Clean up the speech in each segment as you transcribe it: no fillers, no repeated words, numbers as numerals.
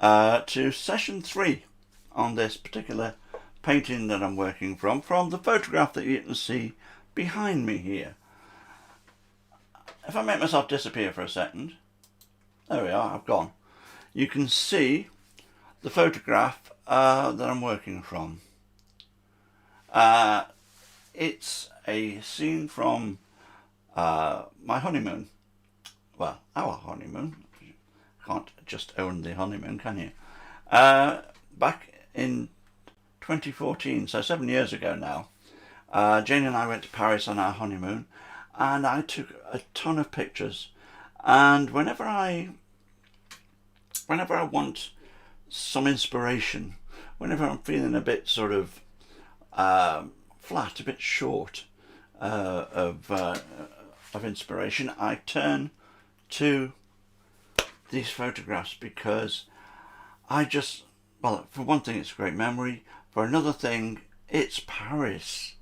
to session 3 on this particular painting that I'm working from the photograph that you can see behind me here. If I make myself disappear for a second, there we are, I've gone. You can see the photograph that I'm working from. It's a scene from my honeymoon. Well, our honeymoon. Can't just own the honeymoon, can you? Back in 2014, so 7 years ago now, Jane and I went to Paris on our honeymoon, and I took a ton of pictures. And whenever I want some inspiration, whenever I'm feeling a bit sort of flat, a bit short of inspiration, I turn to these photographs, because well, for one thing, it's a great memory. For another thing, it's Paris.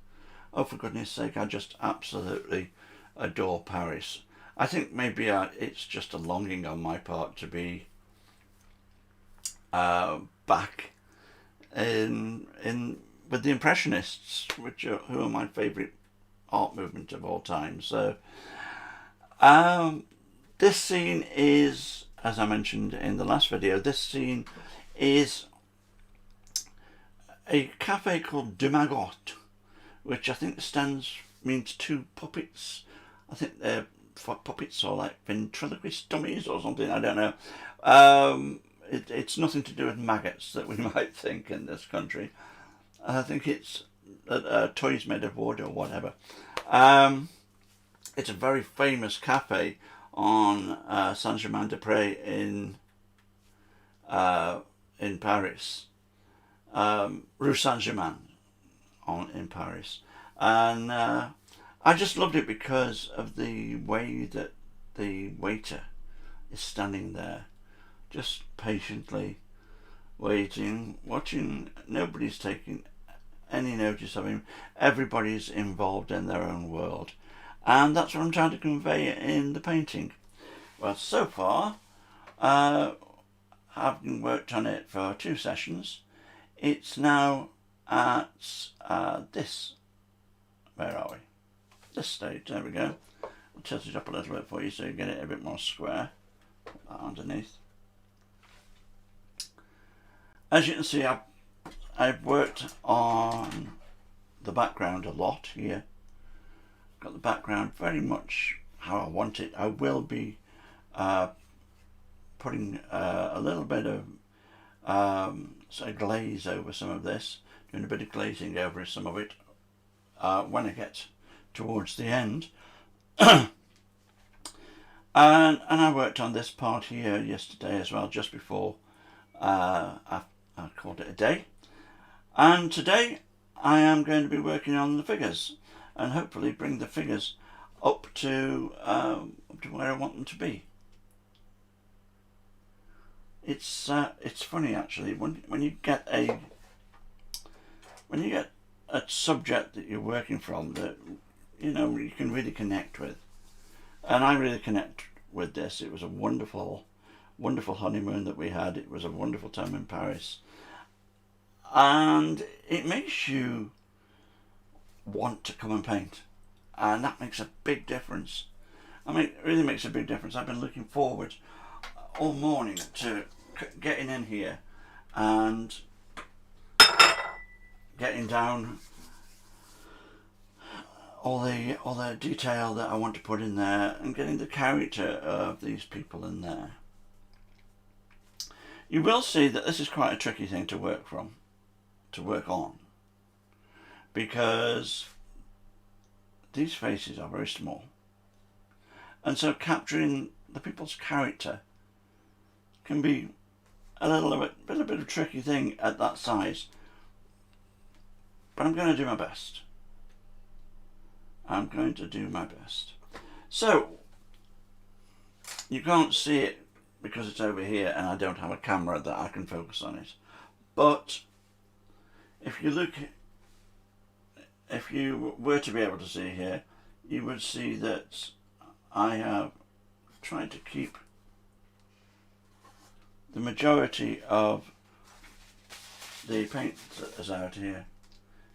Oh, for goodness sake, I just absolutely adore Paris. I think maybe it's just a longing on my part to be back in with the Impressionists, who are my favourite art movement of all time. So this scene is, as I mentioned in the last video, this scene is a cafe called De Magot, which I think means two puppets. I think they're puppets, or like ventriloquist dummies or something, I don't know. It's nothing to do with maggots that we might think in this country. I think it's toys made of wood or whatever. It's a very famous cafe on Saint-Germain-des-Prés in Paris, Rue Saint-Germain in Paris, and I just loved it because of the way that the waiter is standing there, just patiently waiting, watching. Nobody's taking any notice of him. Everybody's involved in their own world, and that's what I'm trying to convey in the painting. Well, so far, having worked on it for 2 sessions, it's now at this. Where are we? This stage. There we go. I'll tilt it up a little bit for you so you get it a bit more square. Put that underneath. As you can see, I've worked on the background a lot here. Got the background very much how I want it. I will be putting a little bit of say glaze over some of this, doing a bit of glazing over some of it when I get towards the end. and I worked on this part here yesterday as well, just before I called it a day. And today I am going to be working on the figures, and hopefully bring the figures up to where I want them to be. It's funny actually, when you get a subject that you're working from that you can really connect with, and I really connect with this. It was a wonderful honeymoon that we had. It was a wonderful time in Paris, and it makes you want to come and paint, and that makes a big difference. I mean, it really makes a big difference. I've been looking forward all morning to getting in here and getting down all the detail that I want to put in there, and getting the character of these people in there. You will see that this is quite a tricky thing to work on, because these faces are very small, and so capturing the people's character can be a little bit of a tricky thing at that size. But I'm going to do my best. So you can't see it because it's over here and I don't have a camera that I can focus on it. But if you were to be able to see here, you would see that I have tried to keep the majority of the paint that is out here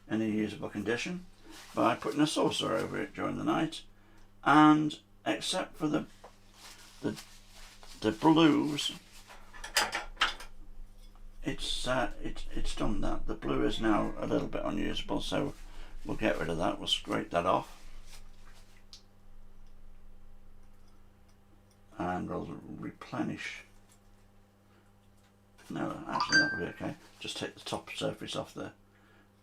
in a usable condition by putting a saucer over it during the night, and except for the blues, it's done that. The blue is now a little bit unusable, so we'll get rid of that. We'll scrape that off, and we'll replenish. No, actually that will be okay. Just take the top surface off the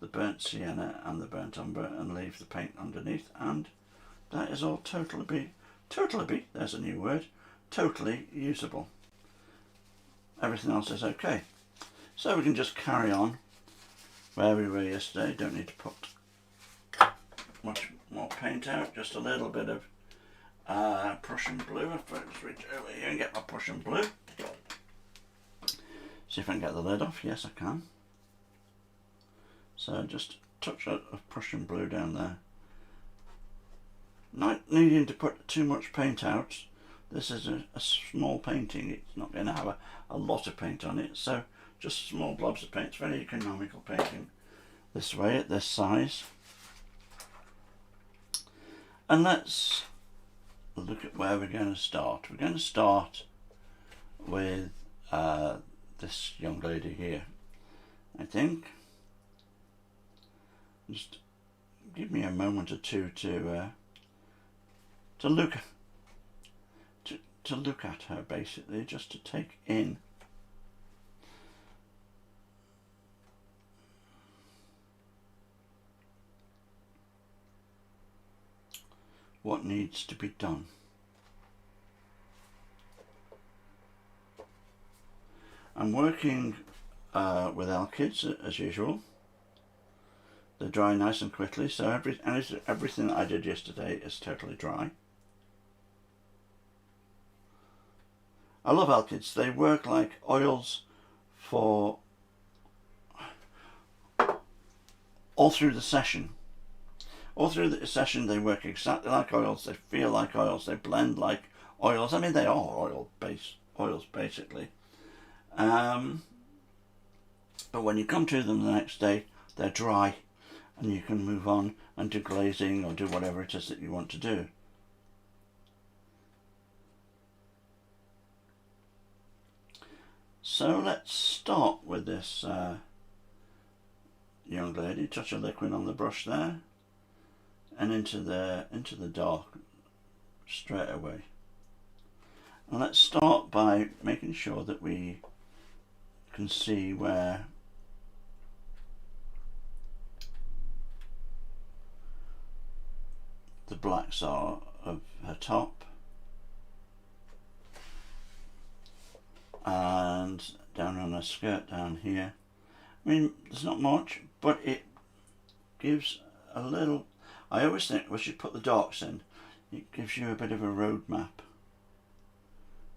burnt sienna and the burnt umber and leave the paint underneath, and that is all totally, there's a new word, totally usable. Everything else is okay. So we can just carry on where we were yesterday. Don't need to put much more paint out, just a little bit of Prussian blue. I'll just reach over here and get my Prussian blue. See if I can get the lid off. Yes, I can. So just a touch of Prussian blue down there. Not needing to put too much paint out. This is a small painting. It's not going to have a lot of paint on it. So just small blobs of paint. It's very economical painting this way at this size. And let's look at where we're going to start. We're going to start with this young lady here, I think. Just give me a moment or two to look at her, basically, just to take in what needs to be done. I'm working with Alkids as usual. They dry nice and quickly, so everything that I did yesterday is totally dry. I love Alkids. They work like oils for all through the session. All through the session they work exactly like oils, they feel like oils, they blend like oils. I mean, they are oils basically. But when you come to them the next day, they're dry, and you can move on and do glazing or do whatever it is that you want to do. So let's start with this young lady. Touch of liquid on the brush there, and into the dark straight away. And let's start by making sure that we can see where the blacks are of her top, and down on her skirt down here. I mean, there's not much, but it gives a little. I always think once you put the darks in, it gives you a bit of a road map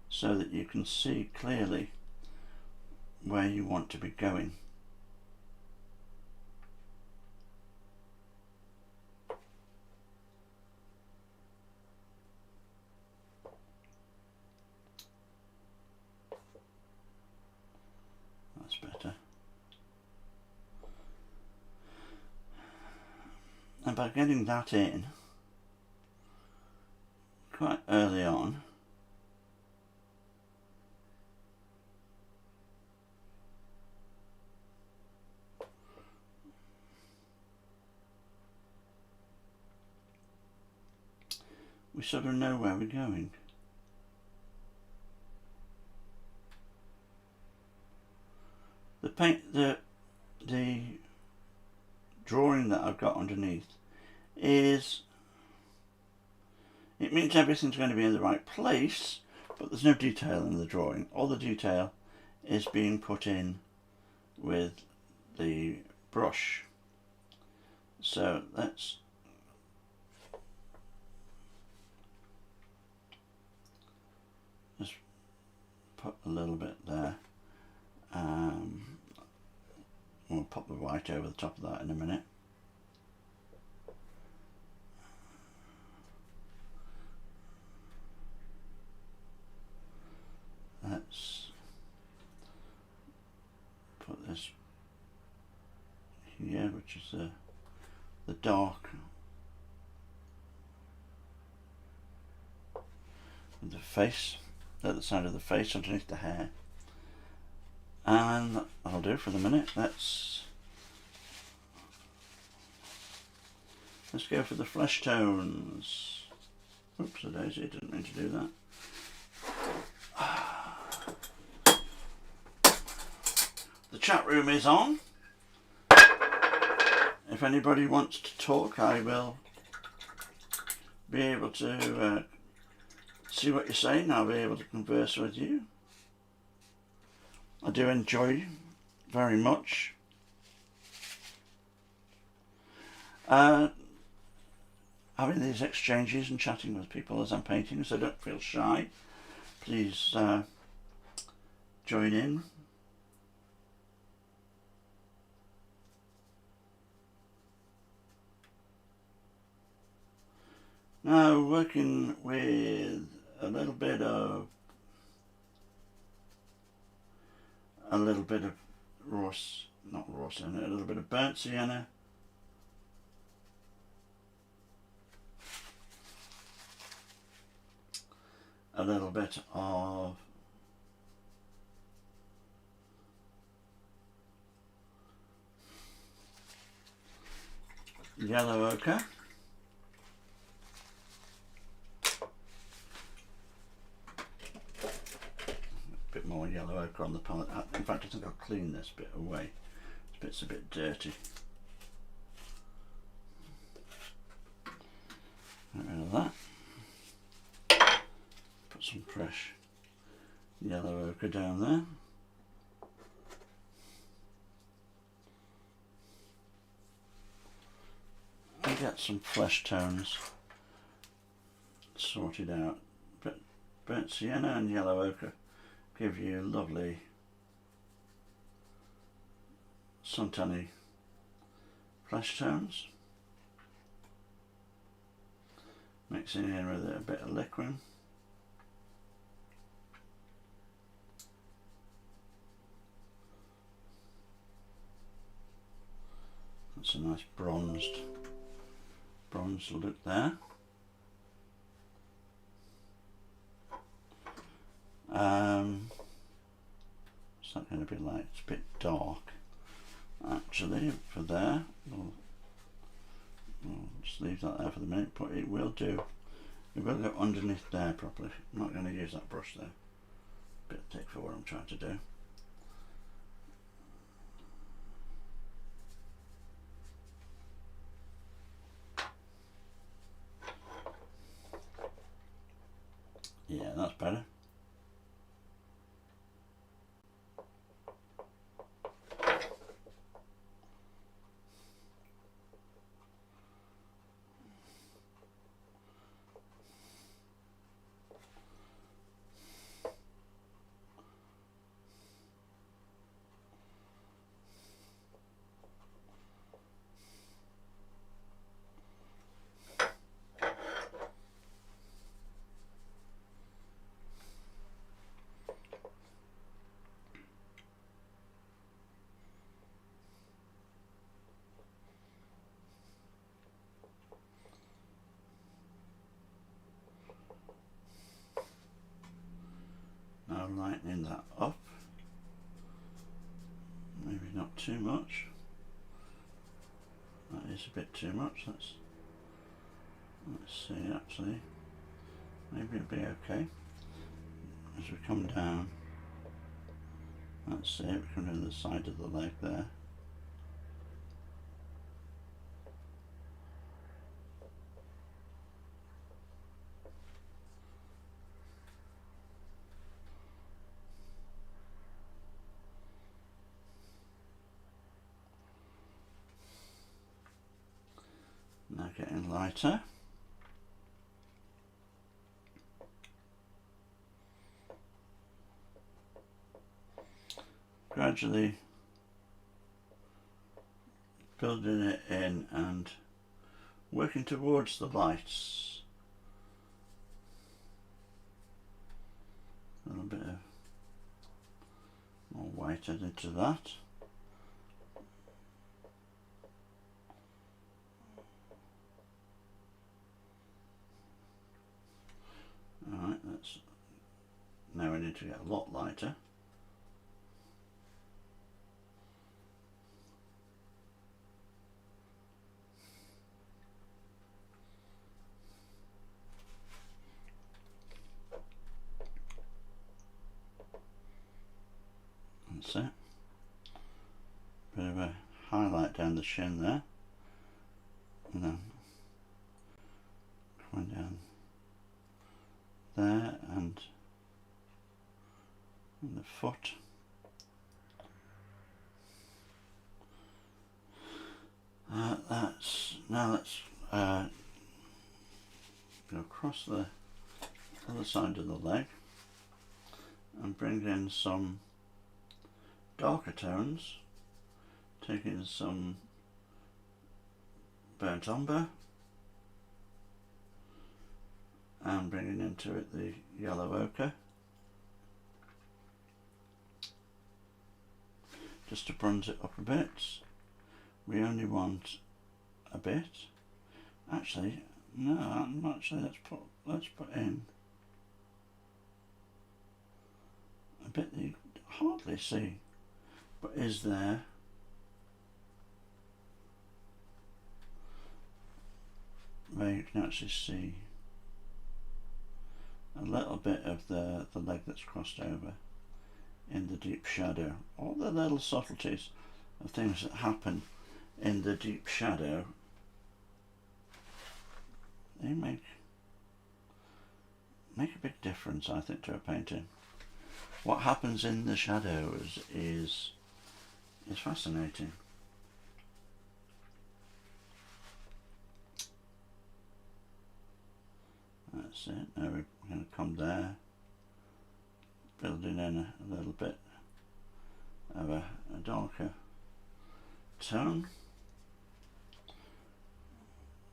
so that you can see clearly where you want to be going. That's better. And by getting that in quite early on, we sort of know where we're going. The paint, the drawing that I've got underneath is, it means everything's going to be in the right place, but there's no detail in the drawing. All the detail is being put in with the brush. So let's just put a little bit there. We'll pop the white over the top of that in a minute. Let's here, which is the dark of the face, the other side of the face underneath the hair. And that'll do for the minute. Let's go for the flesh tones. Oops, a daisy, didn't mean to do that. The chat room is on. If anybody wants to talk, I will be able to see what you're saying. I'll be able to converse with you. I do enjoy very much having these exchanges and chatting with people as I'm painting, so don't feel shy. Please join in. Now, working with a little bit of raw sienna, a little bit of burnt sienna, a little bit of yellow ochre, a bit more yellow ochre on the palette. In fact, I think I'll clean this bit away. This bit's a bit dirty. Get rid of that. Put some fresh yellow ochre down there. And get some flesh tones sorted out. But burnt sienna and yellow ochre give you lovely suntanny flesh tones. Mixing in with a bit of liquid. That's a nice bronzed look there. What's that going to be like? It's a bit dark actually for there. We'll just leave that there for the minute, but it will do. It will go underneath there properly. I'm not going to use that brush there. A bit thick for what I'm trying to do. Yeah, that's better. Now lightening that up, maybe not too much. That is a bit too much. Let's see, actually, maybe it'll be okay. As we come down, that's it, we come to the side of the leg there. Now getting lighter. Gradually building it in and working towards the lights. A little bit of more white added to that. to get a lot lighter. That's it. Bit of a highlight down the shin there, and then coming down there and the foot. Let's go across the other side of the leg and bring in some darker tones, taking some burnt umber and bringing into it the yellow ochre, just to bronze it up a bit. We only want a bit. Actually, no, let's put in a bit that you hardly see, but is there. Where you can actually see a little bit of the leg that's crossed over in the deep shadow. All the little subtleties of things that happen in the deep shadow, they make a big difference, I think, to a painting. What happens in the shadows is fascinating. That's it. Now we're going to come there, building in a little bit of a darker tone,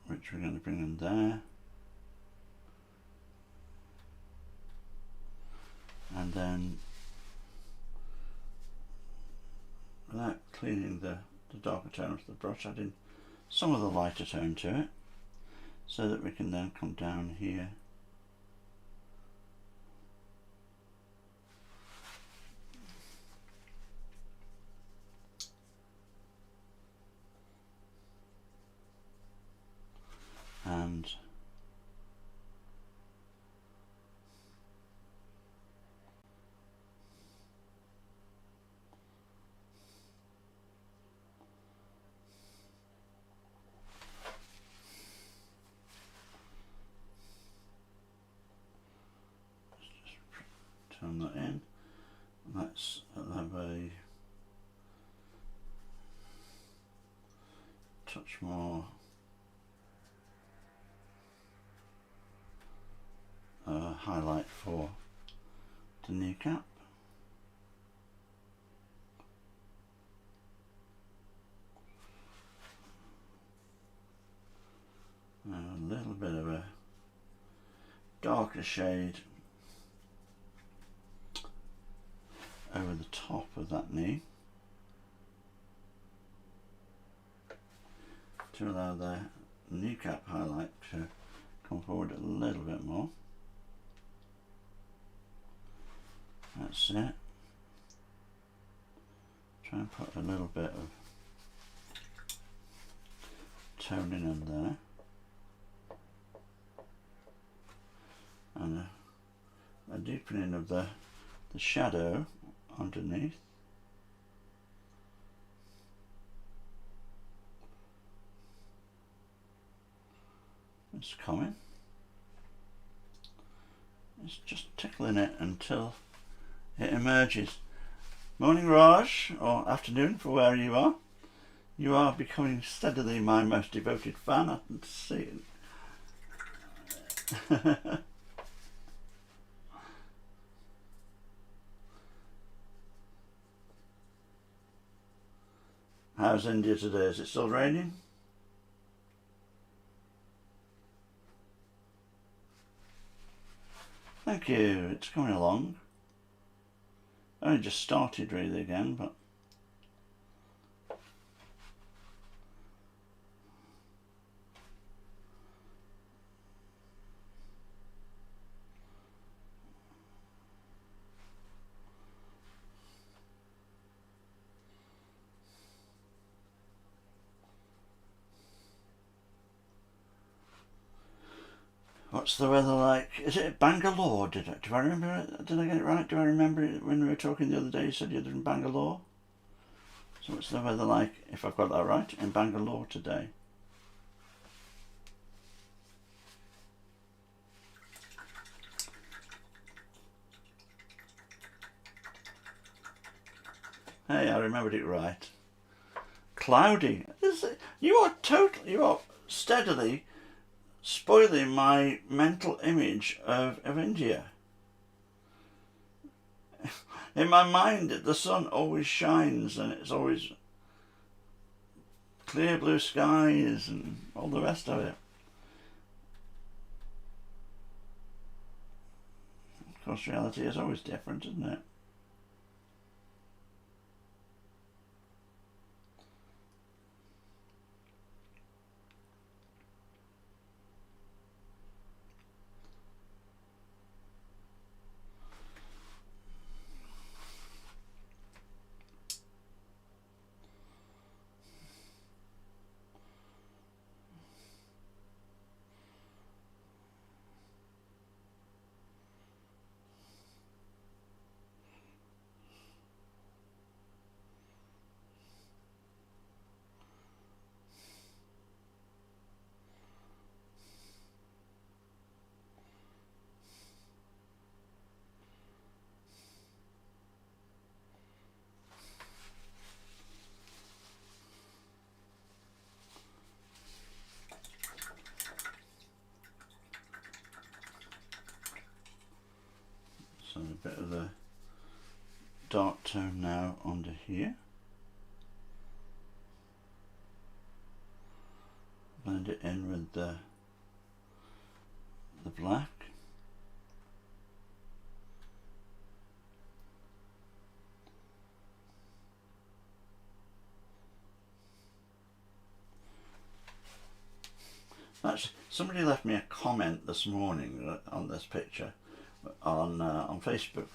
which we're going to bring in there, and then without cleaning the darker tone with the brush, adding some of the lighter tone to it, so that we can then come down here and turn that in. Let's have a touch more highlight for the kneecap. A little bit of a darker shade over the top of that knee to allow the kneecap highlight to come forward a little bit more. That's it. Try and put a little bit of toning in there, and a deepening of the shadow underneath. It's coming. It's just tickling it until it emerges. Morning, Raj, or afternoon for where you are. You are becoming steadily my most devoted fan, I can see it. How's India today? Is it still raining? Thank you, it's coming along. I only just started really again, but What's the weather like? Is it Bangalore? Do I remember it? Did I get it right? Do I remember it when we were talking the other day? You said you're in Bangalore. So what's the weather like, if I've got that right, in Bangalore today? Hey, I remembered it right. Cloudy. You are steadily spoiling my mental image of India. In my mind, the sun always shines and it's always clear blue skies and all the rest of it. Of course, reality is always different, isn't it? So a bit of the dark tone now under here. Blend it in with the black. Actually, somebody left me a comment this morning on this picture on Facebook,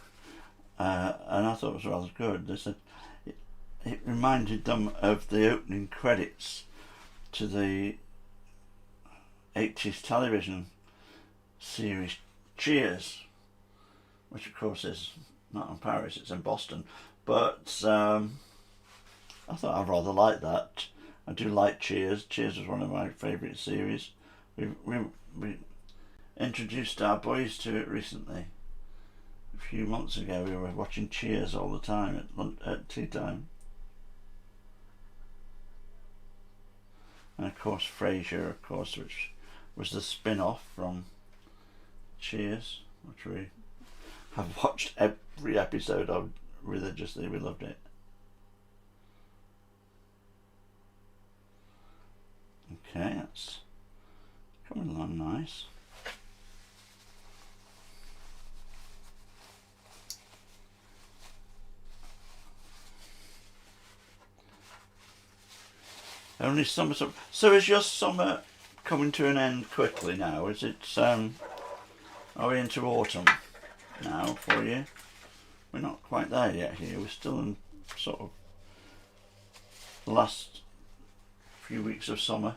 and I thought it was rather good. They said it reminded them of the opening credits to the 80s television series Cheers, which of course is not in Paris, it's in Boston, but I thought I rather liked that. I do like Cheers. Cheers was one of my favourite series. We introduced our boys to it recently. A few months ago we were watching Cheers all the time at tea time. And of course Frasier, of course, which was the spin-off from Cheers, which we have watched every episode of religiously. We loved it. Okay, that's coming along nice. Only summer. So is your summer coming to an end quickly now? Is it? Are we into autumn now for you? We're not quite there yet here. We're still in sort of the last few weeks of summer.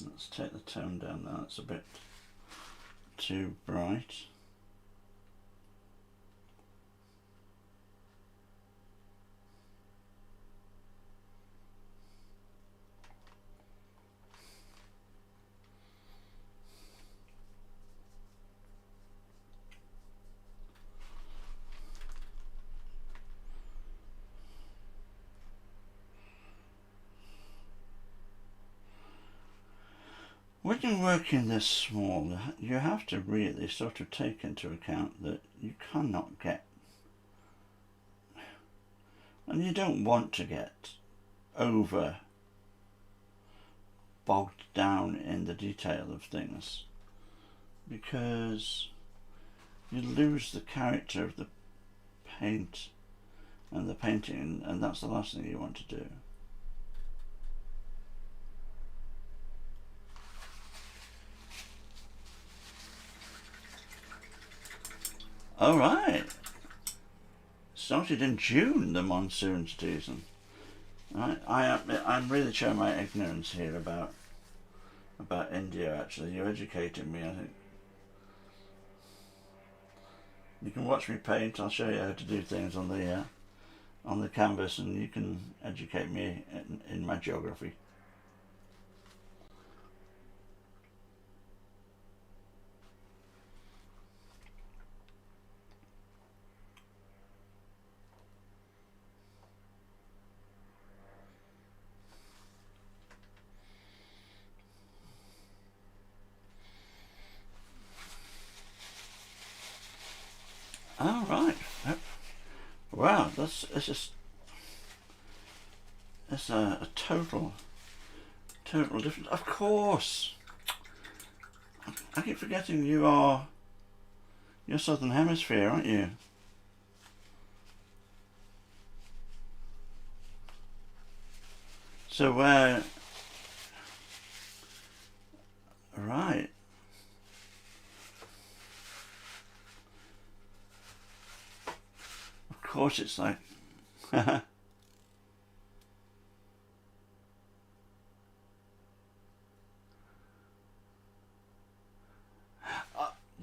Let's take the tone down there. That's a bit too bright. When you're working this small, you have to really sort of take into account that you cannot get, and you don't want to get, over bogged down in the detail of things, because you lose the character of the paint and the painting, and that's the last thing you want to do. All right. Started in June, the monsoon season. I'm really showing my ignorance here about India. Actually, you're educating me. I think you can watch me paint. I'll show you how to do things on the canvas, and you can educate me in my geography. All right. Wow, that's a total difference. Of course, I keep forgetting you're Southern Hemisphere, aren't you? So right. Of course, it's like. Do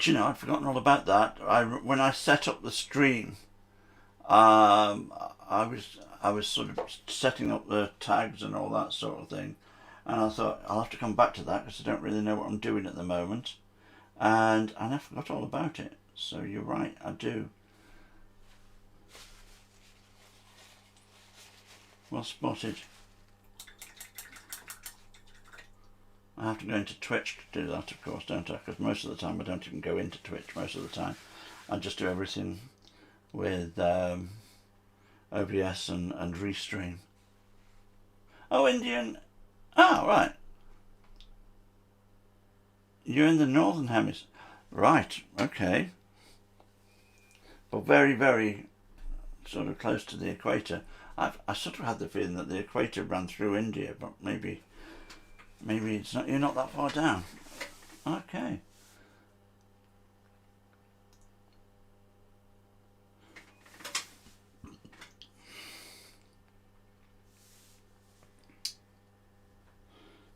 you know, I'd forgotten all about that. When I set up the stream, I was sort of setting up the tags and all that sort of thing, and I thought I'll have to come back to that because I don't really know what I'm doing at the moment, and I forgot all about it. So you're right, I do. Well spotted. I have to go into Twitch to do that, of course, don't I? Because most of the time I don't even go into Twitch. Most of the time, I just do everything with OBS and Restream. Oh, Indian. Ah, right. You're in the northern hemisphere. Right, okay. But very, very sort of close to the equator. I sort of had the feeling that the equator ran through India, but maybe it's not. You're not that far down. Okay.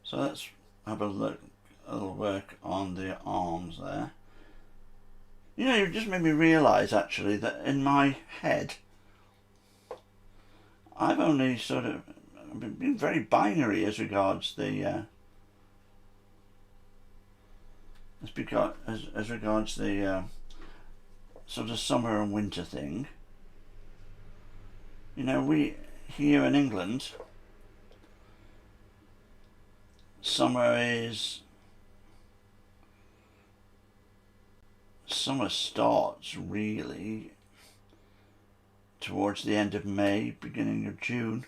So let's have a little work on the arms there. You know, you just made me realise actually that in my head, I've only sort of been very binary as regards the as regards the sort of summer and winter thing. You know, we here in England, summer starts really towards the end of May, beginning of June,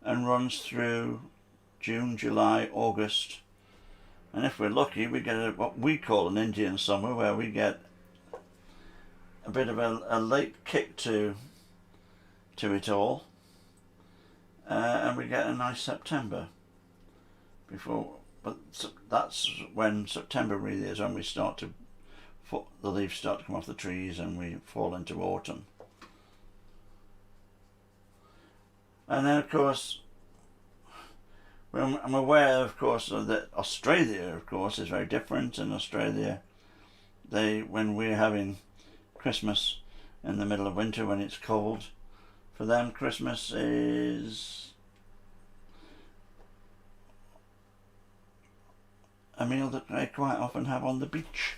and runs through June, July, August, and if we're lucky we get what we call an Indian summer, where we get a bit of a late kick to it all, and we get a nice September before. But that's when September really is when we start to the leaves start to come off the trees and we fall into autumn. And then, of course, I'm aware, of course, that Australia, of course, is very different. In Australia, when we're having Christmas in the middle of winter when it's cold, for them Christmas is a meal that they quite often have on the beach.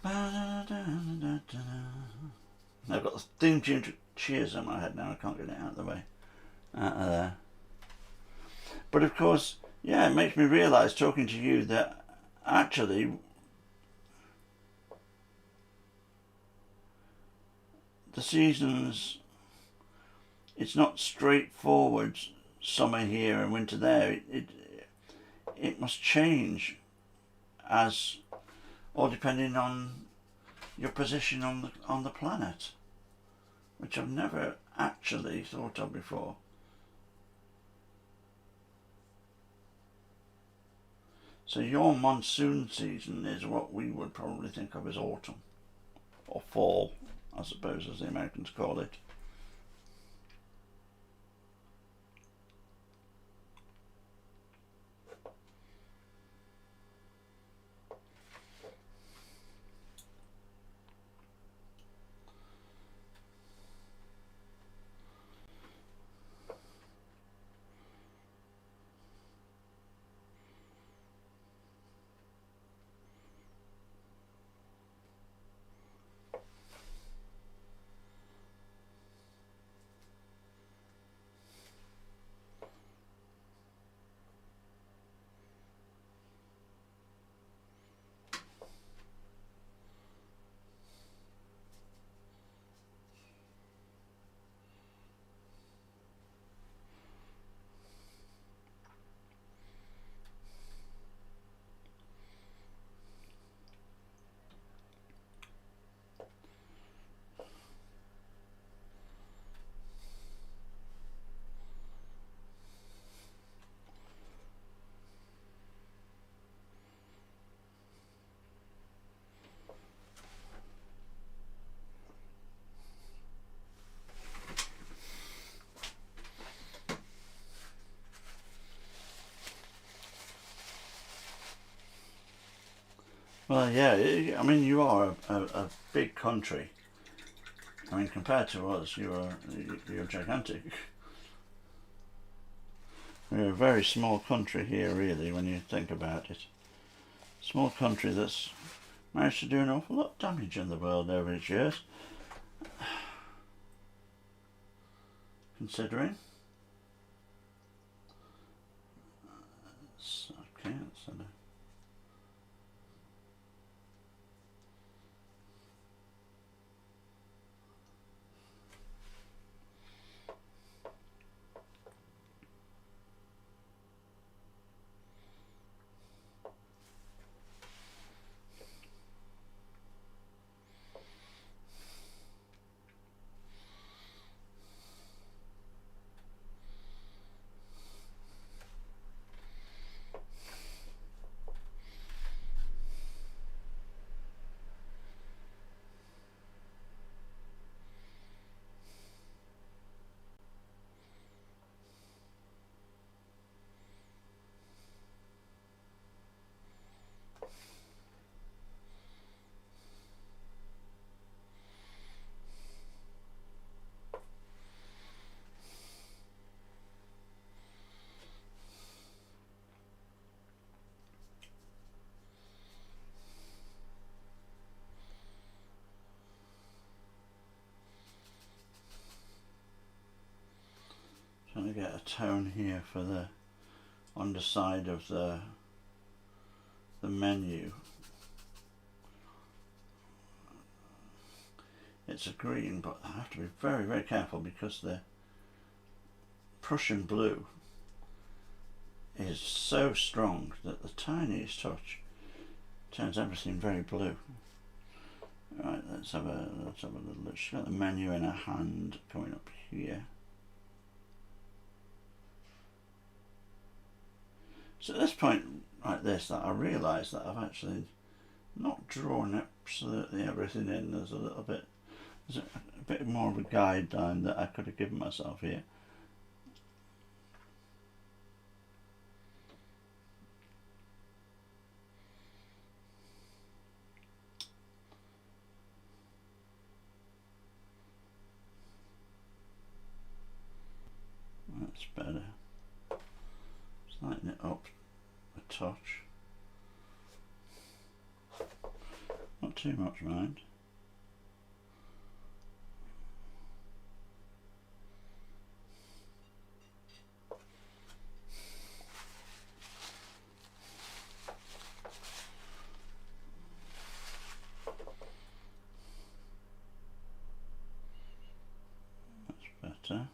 I've got the theme tune to Cheers in my head now. I can't get it out of the way. Out of there. But of course, yeah, it makes me realise talking to you that actually the seasons, it's not straightforward summer here and winter there. It must change as, or depending on your position on the planet, which I've never actually thought of before. So your monsoon season is what we would probably think of as autumn, or fall, I suppose, as the Americans call it. Well, yeah, I mean, you are a big country. I mean, compared to us, you're gigantic. We're a very small country here, really, when you think about it. Small country that's managed to do an awful lot of damage in the world over its years. Considering. Okay, that's a trying to get a tone here for the underside of the menu. It's a green, but I have to be very, very careful because the Prussian blue is so strong that the tiniest touch turns everything very blue. Right, let's have a little look. She's got the menu in her hand coming up here. So at this point like this, that I realise that I've actually not drawn absolutely everything in. There's a bit more of a guideline that I could have given myself here. That's better. Just lighten it up a touch. Not too much, mind. That's better.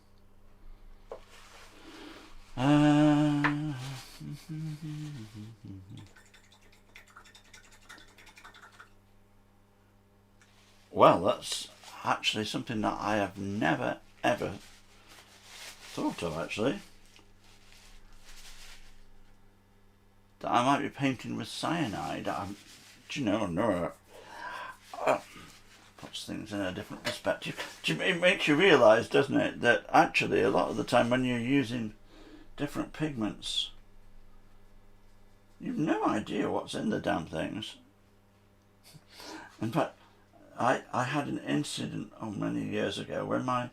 Well, that's actually something that I have never ever thought of, actually. that I might be painting with cyanide. Do you know, no, puts things in a different perspective. It makes you realise, doesn't it, that actually a lot of the time when you're using different pigments, you've no idea what's in the damn things. In fact, I had an incident many years ago when my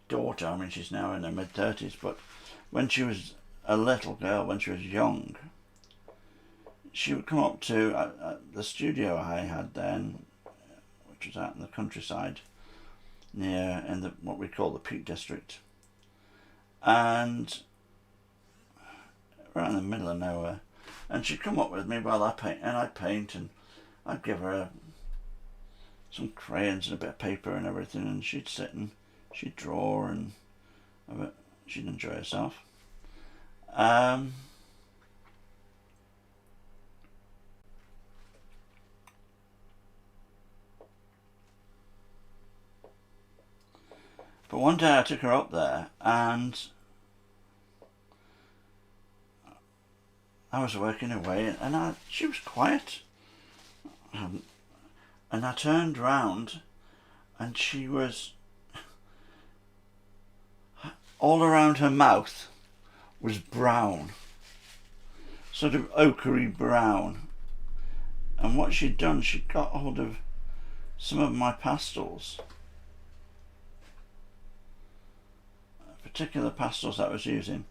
daughter, I mean she's now in her mid-30s, but when she was a little girl, when she was young, she would come up to the studio I had then, which was out in the countryside near in what we call the Peak District, and right in the middle of nowhere, and she'd come up with me while I paint, and I'd paint, and I'd give her some crayons and a bit of paper and everything, and she'd sit and she'd draw, and she'd enjoy herself. But one day I took her up there, and I was working away, and she was quiet. And I turned round, and she was, all around her mouth was brown, sort of ochre brown. And what she'd done, she'd got hold of some of my pastels, particular pastels that I was using,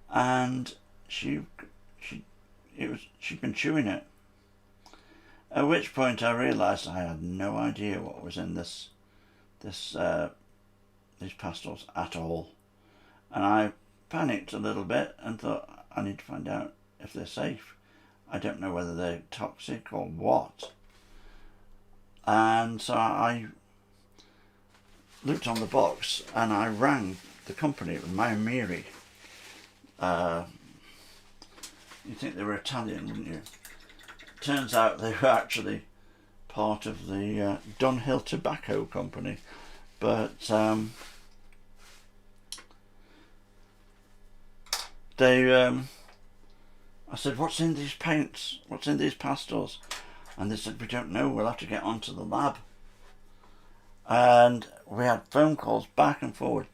and she'd been chewing it. At which point I realised I had no idea what was in these pastels at all, and I panicked a little bit and thought, I need to find out if they're safe. I don't know whether they're toxic or what. And so I looked on the box and I rang the company. It was Maimeri. You'd think they were Italian, wouldn't you? Turns out they were actually part of the Dunhill Tobacco Company. But I said, what's in these paints? What's in these pastels? And they said, we don't know, we'll have to get onto the lab. And we had phone calls back and forwards,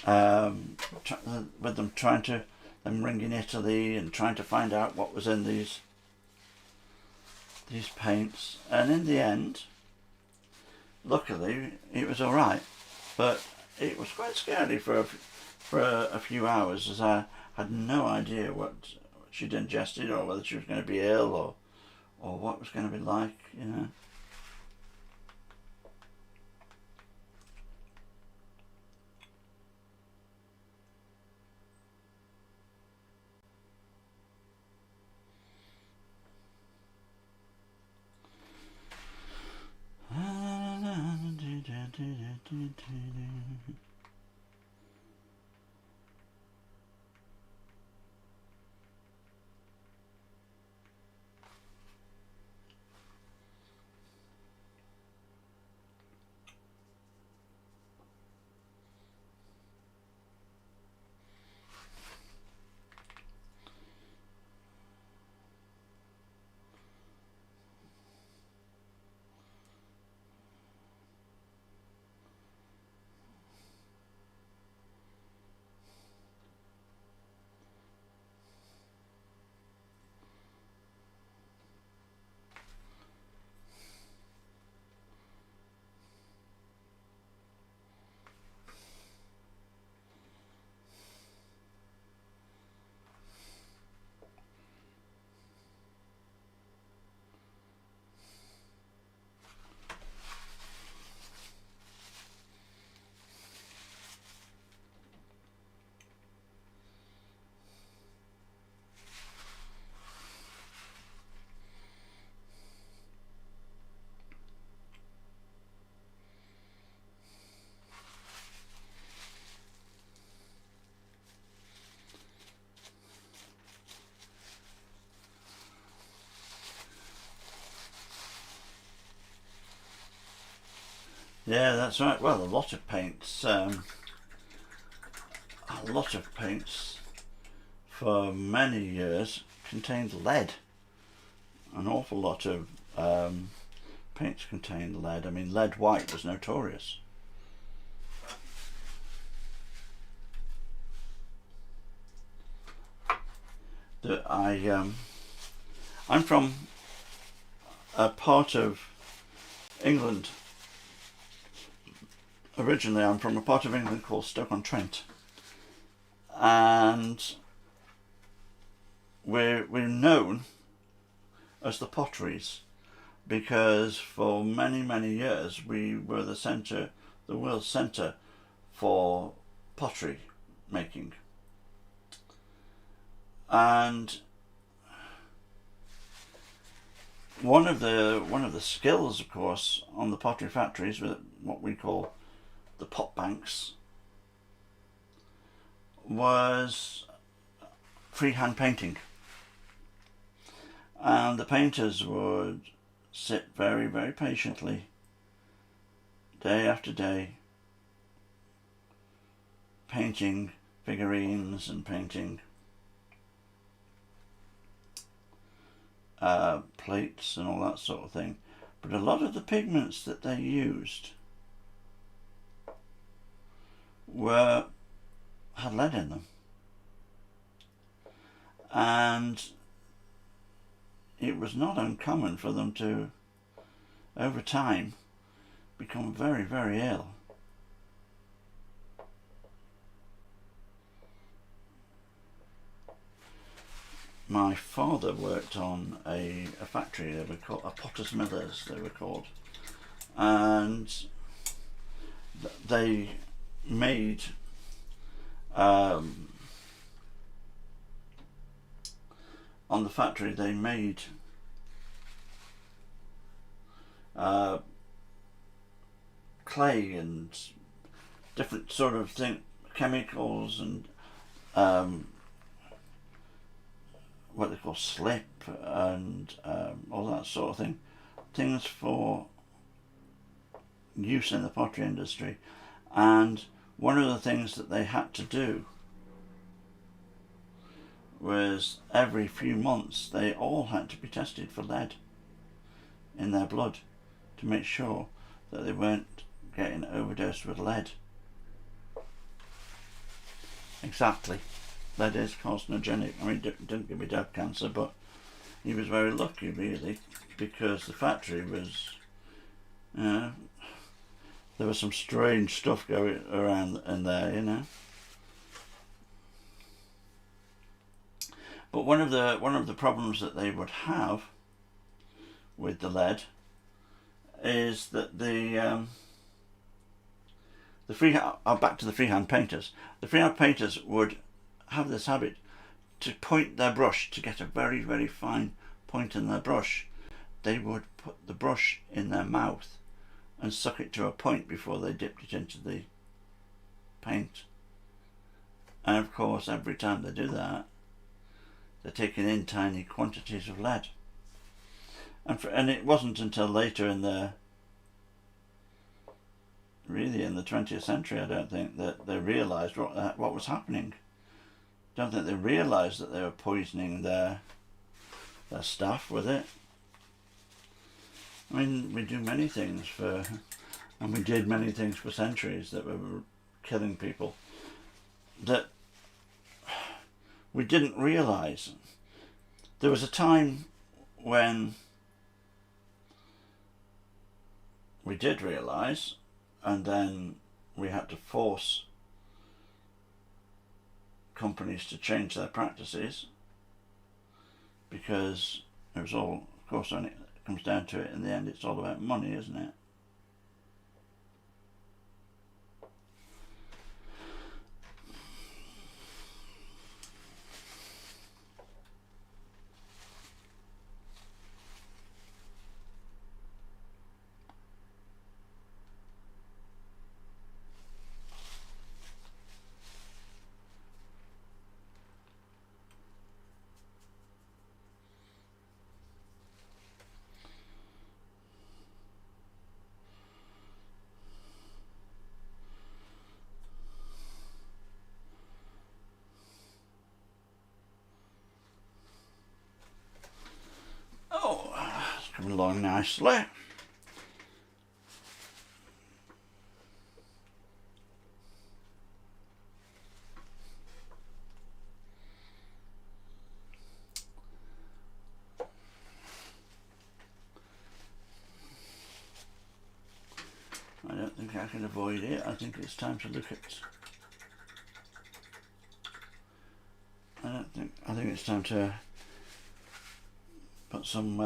with them ringing Italy and trying to find out what was in these paints. And in the end, luckily, it was all right. But it was quite scary for a few hours, as I had no idea what she'd ingested, or whether she was going to be ill, or what it was going to be like, you know. Yeah, that's right. Well, a lot of paints for many years contained lead. An awful lot of paints contained lead. I mean, lead white was notorious. I'm from a part of England. Originally, I'm from a part of England called Stoke-on-Trent, and we're known as the Potteries because for many years we were the world centre for pottery making. And one of the skills, of course, on the pottery factories were what we call the pot banks, was freehand painting. And the painters would sit very patiently, day after day, painting figurines and painting plates and all that sort of thing. But a lot of the pigments that they used had lead in them, and it was not uncommon for them to, over time, become very ill. My father worked on a factory. They were called a Potter's Millers, they were called, and they made on the factory they made clay and different sort of chemicals and what they call slip and all that sort of thing, things for use in the pottery industry. And one of the things that they had to do was every few months they all had to be tested for lead in their blood to make sure that they weren't getting overdosed with lead. Exactly. Lead is carcinogenic. I mean, it didn't give me death cancer, but he was very lucky, really, because the factory was, there was some strange stuff going around in there, you know. But one of the problems that they would have with the lead is that back to the freehand painters. The freehand painters would have this habit to point their brush to get a very fine point in their brush. They would put the brush in their mouth and suck it to a point before they dipped it into the paint. And of course, every time they do that, they're taking in tiny quantities of lead. And it wasn't until later in the 20th century, I don't think, that they realised what was happening. I don't think they realised that they were poisoning their staff with it. I mean, we do many things and we did many things for centuries that were killing people that we didn't realise. There was a time when we did realise, and then we had to force companies to change their practices, because it was all, of course, when it comes down to it, in the end it's all about money, isn't it? along nicely. I don't think I can avoid it. I think it's time to look at... I think it's time to put some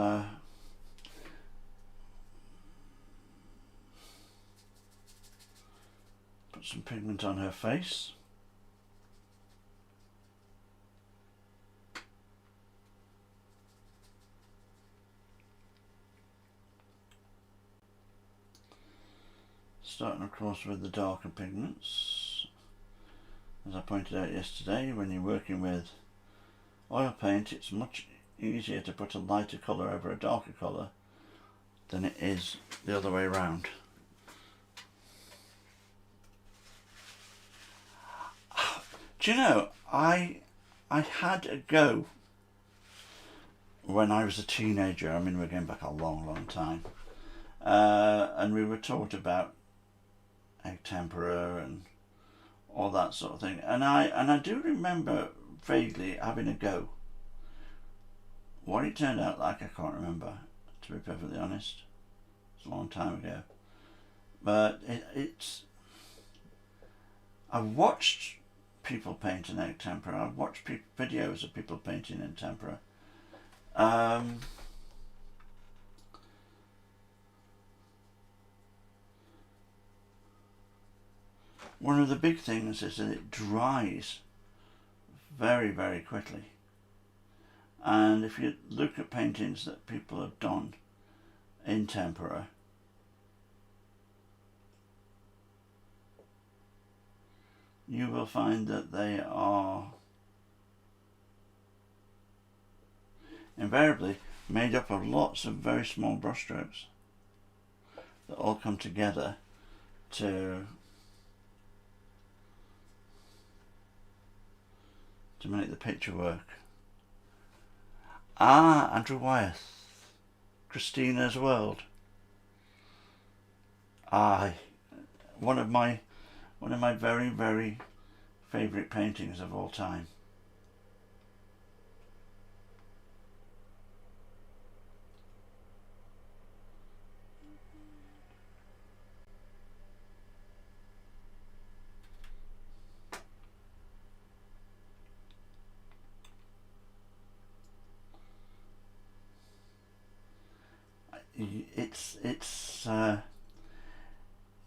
pigment on her face. Starting of course with the darker pigments. As I pointed out yesterday, when you're working with oil paint, it's much easier to put a lighter colour over a darker colour than it is the other way around. Do you know, I had a go when I was a teenager. I mean, we're going back a long time, and we were taught about egg tempera and all that sort of thing, and I do remember vaguely having a go. What it turned out like, I can't remember, to be perfectly honest. It's a long time ago, but it's I've watched people paint in egg tempera. I've watched videos of people painting in tempera. One of the big things is that it dries very quickly, and if you look at paintings that people have done in tempera, you will find that they are invariably made up of lots of very small brush strokes that all come together to make the picture work. Andrew Wyeth, Christina's World. One of my very favourite paintings of all time.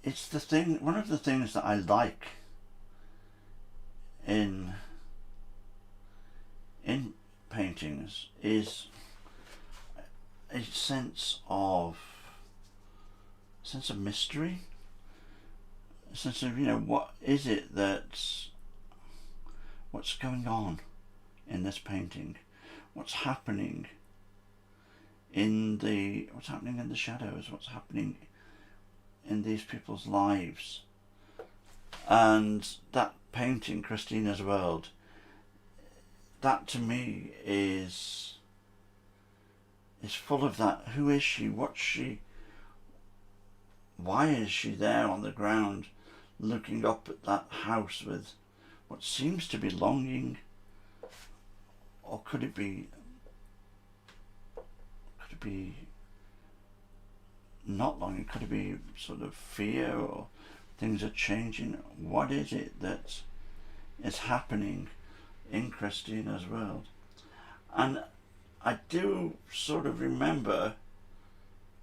It's the thing. One of the things that I like in paintings is a sense of mystery, a sense of, what is it what's going on in this painting, what's happening in the shadows, what's happening in these people's lives. And that painting, Christina's World, that to me is full of that. Who is she? What's she? Why is she there on the ground looking up at that house with what seems to be longing? Or could it be not longing? Could it be sort of fear, or things are changing? What is it that is happening in Christina's World? And I do sort of remember,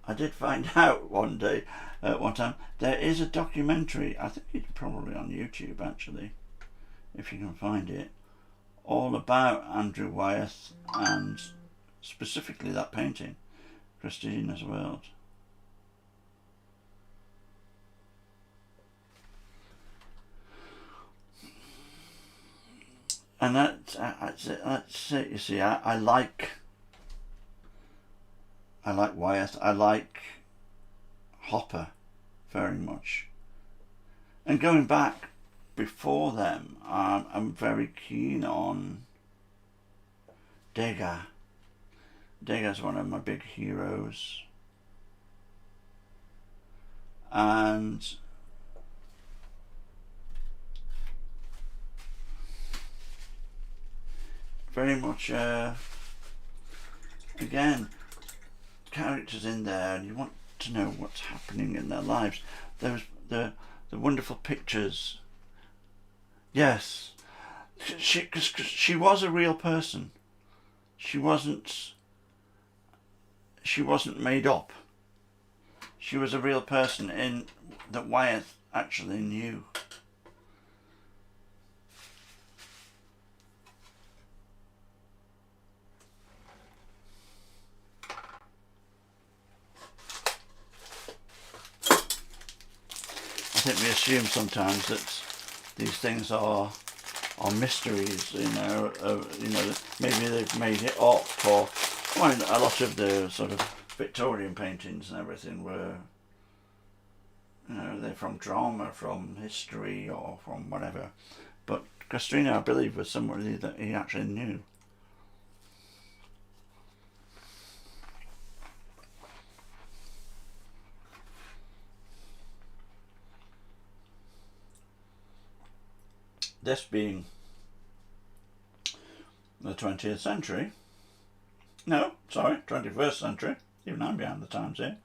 I did find out one time, there is a documentary, I think it's probably on YouTube actually, if you can find it, all about Andrew Wyeth and specifically that painting, Christina's World. And that's it. You see, I like Wyeth. I like Hopper very much. And going back before them, I'm very keen on Degas. Degas is one of my big heroes. and very much again, characters in there, and you want to know what's happening in their lives. There's the wonderful pictures. Yes, cause she was a real person. She wasn't made up. She was a real person in that Wyeth actually knew. I think we assume sometimes that these things are mysteries, you know, maybe they've made it up, or well, a lot of the sort of Victorian paintings and everything were, you know, they're from drama, from history, or from whatever. But Castrino, I believe, was somebody that he actually knew. This being the 20th century, no, sorry, 21st century, even I'm behind the times here.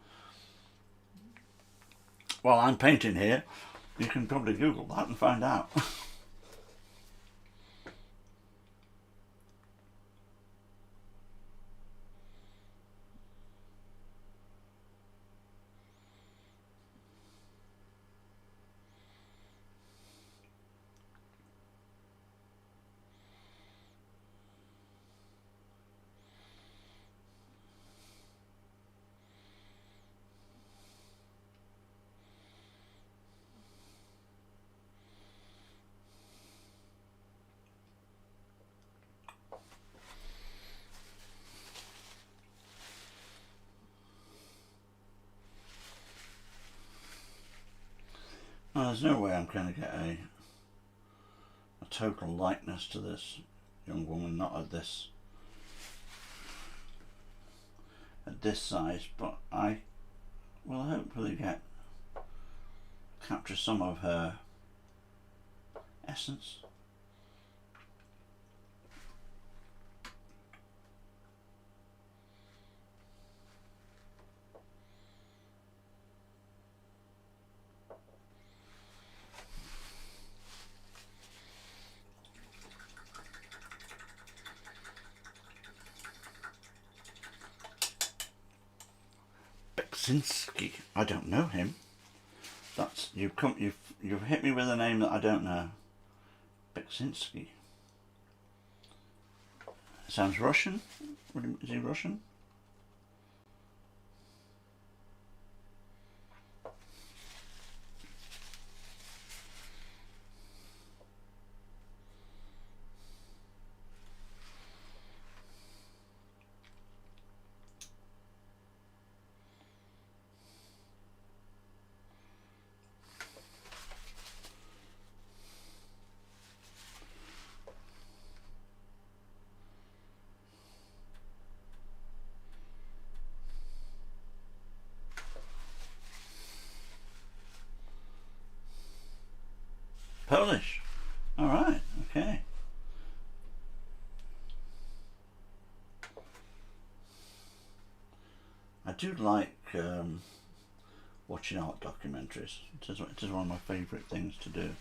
While I'm painting here, you can probably Google that and find out. Well, there's no way I'm going to get a total likeness to this young woman, not at this size, but I will hopefully capture some of her essence. Beksinski, I don't know him. That's you've hit me with a name that I don't know. Beksinski. Sounds Russian. Is he Russian? Polish. All right. Okay. I do like watching art documentaries. It is one of my favourite things to do.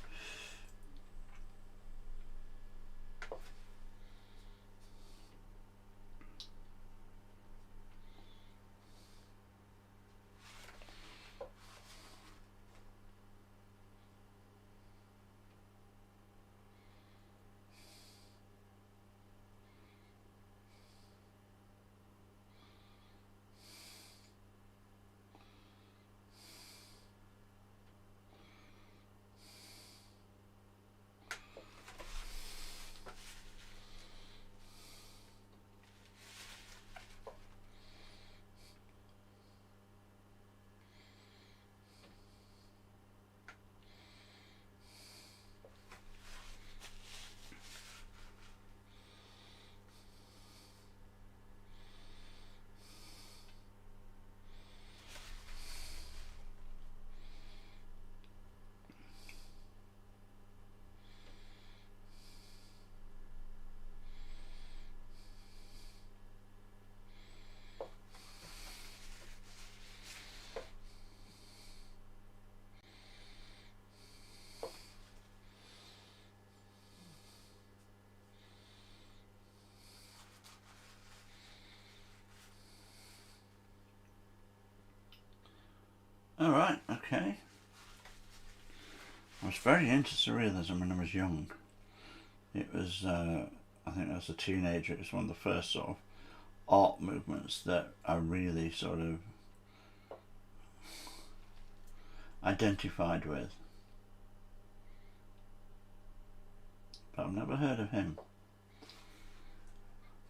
All right, okay. I was very into surrealism when I was young. It was, I think as a teenager, it was one of the first sort of art movements that I really sort of identified with. But I've never heard of him.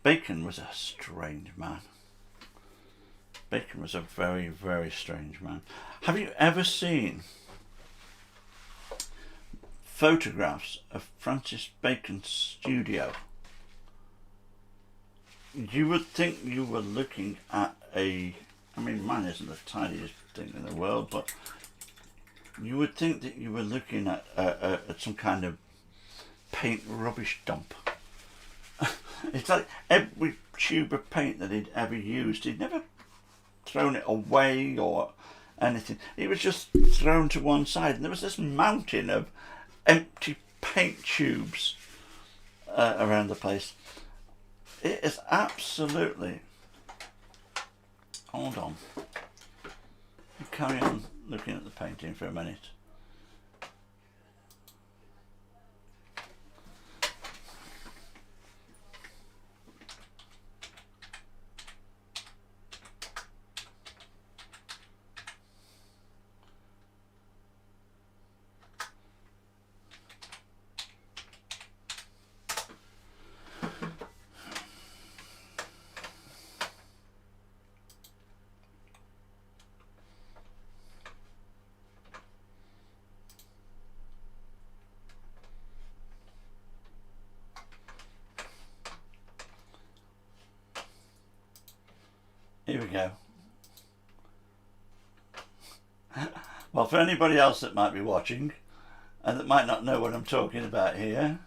Bacon was a strange man. Bacon was a very, very strange man. Have you ever seen photographs of Francis Bacon's studio? You would think you were looking at I mean, mine isn't the tiniest thing in the world, but you would think that you were looking at some kind of paint rubbish dump. It's like every tube of paint that he'd ever used, he'd never thrown it away or anything. It was just thrown to one side, and there was this mountain of empty paint tubes around the place. It is absolutely... Hold on. Carry on looking at the painting for a minute. Here we go. Well, for anybody else that might be watching and that might not know what I'm talking about here,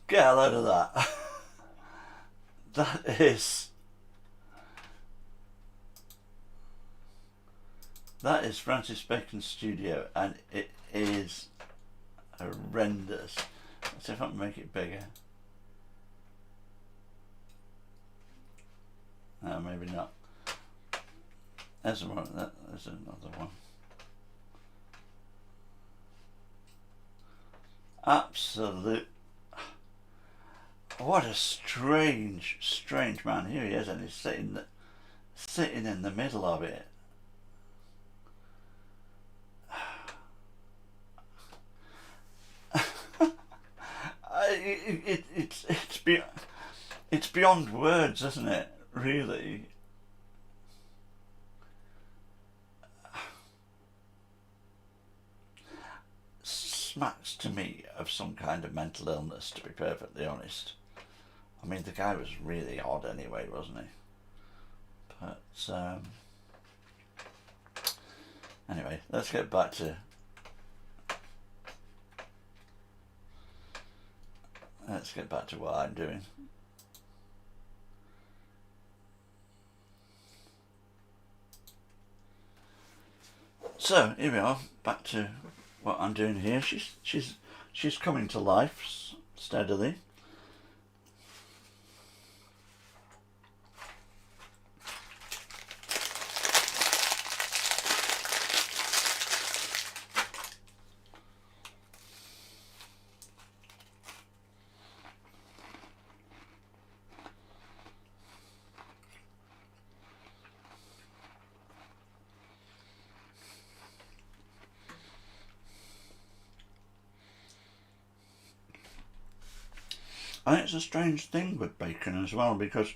get a load of that. That is Francis Bacon's studio, and it is horrendous. Let's see if I can make it bigger. No, maybe not. There's one. There's another one. Absolute. What a strange, strange man. Here he is, and he's sitting in the middle of it. It's beyond words, isn't it? Really. Smacks to me of some kind of mental illness, to be perfectly honest. I mean, the guy was really odd anyway, wasn't he? But anyway, let's get back to what I'm doing. So here we are, back to what I'm doing here. She's coming to life steadily. I think it's a strange thing with bacon as well, because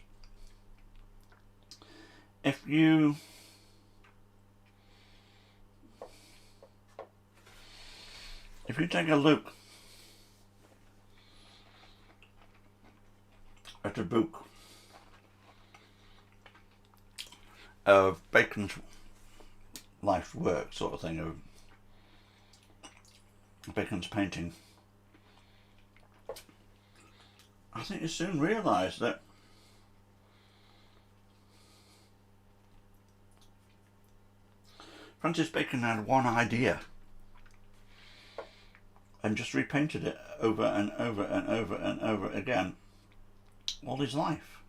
if you take a look at a book of Bacon's life work, sort of thing, of Bacon's painting, I think you soon realise that Francis Bacon had one idea and just repainted it over and over and over and over again all his life.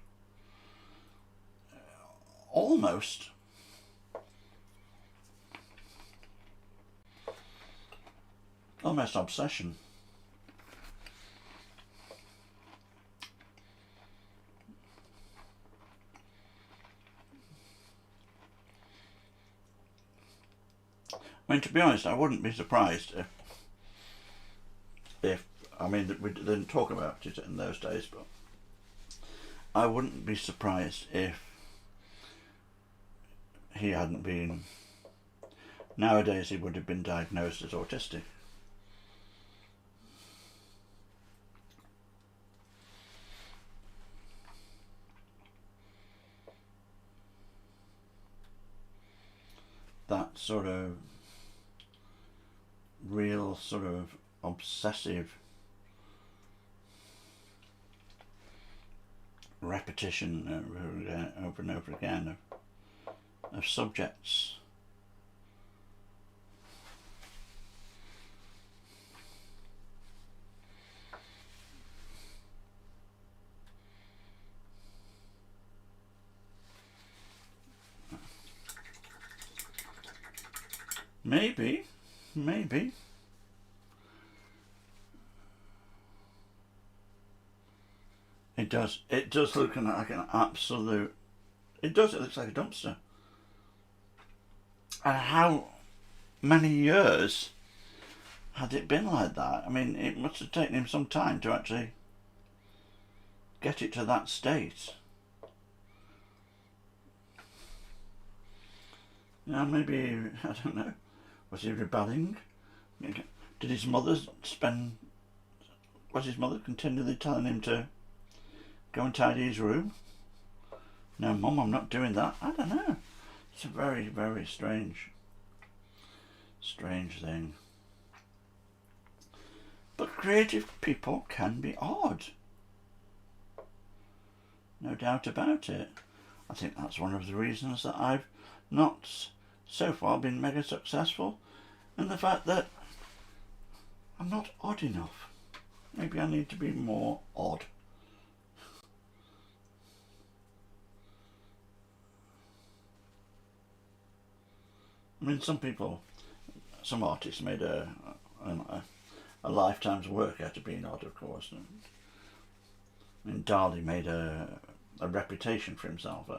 almost obsession. I mean, to be honest, I wouldn't be surprised if I mean, we didn't talk about it in those days, but I wouldn't be surprised if he hadn't been. Nowadays, he would have been diagnosed as autistic. That sort of real sort of obsessive repetition over and over again of subjects. Maybe. It does. It does look like an absolute. It does. It looks like a dumpster. And how many years had it been like that? I mean, it must have taken him some time to actually get it to that state. Yeah, maybe, I don't know, was he rebelling? Did his mother was his mother continually telling him to go and tidy his room? No, Mum, I'm not doing that. I don't know. It's a very, very strange thing. But creative people can be odd. No doubt about it. I think that's one of the reasons that I've not so far been mega successful, and the fact that I'm not odd enough. Maybe I need to be more odd. I mean, some artists made a lifetime's work out of being odd, of course. I mean, Dali made a reputation for himself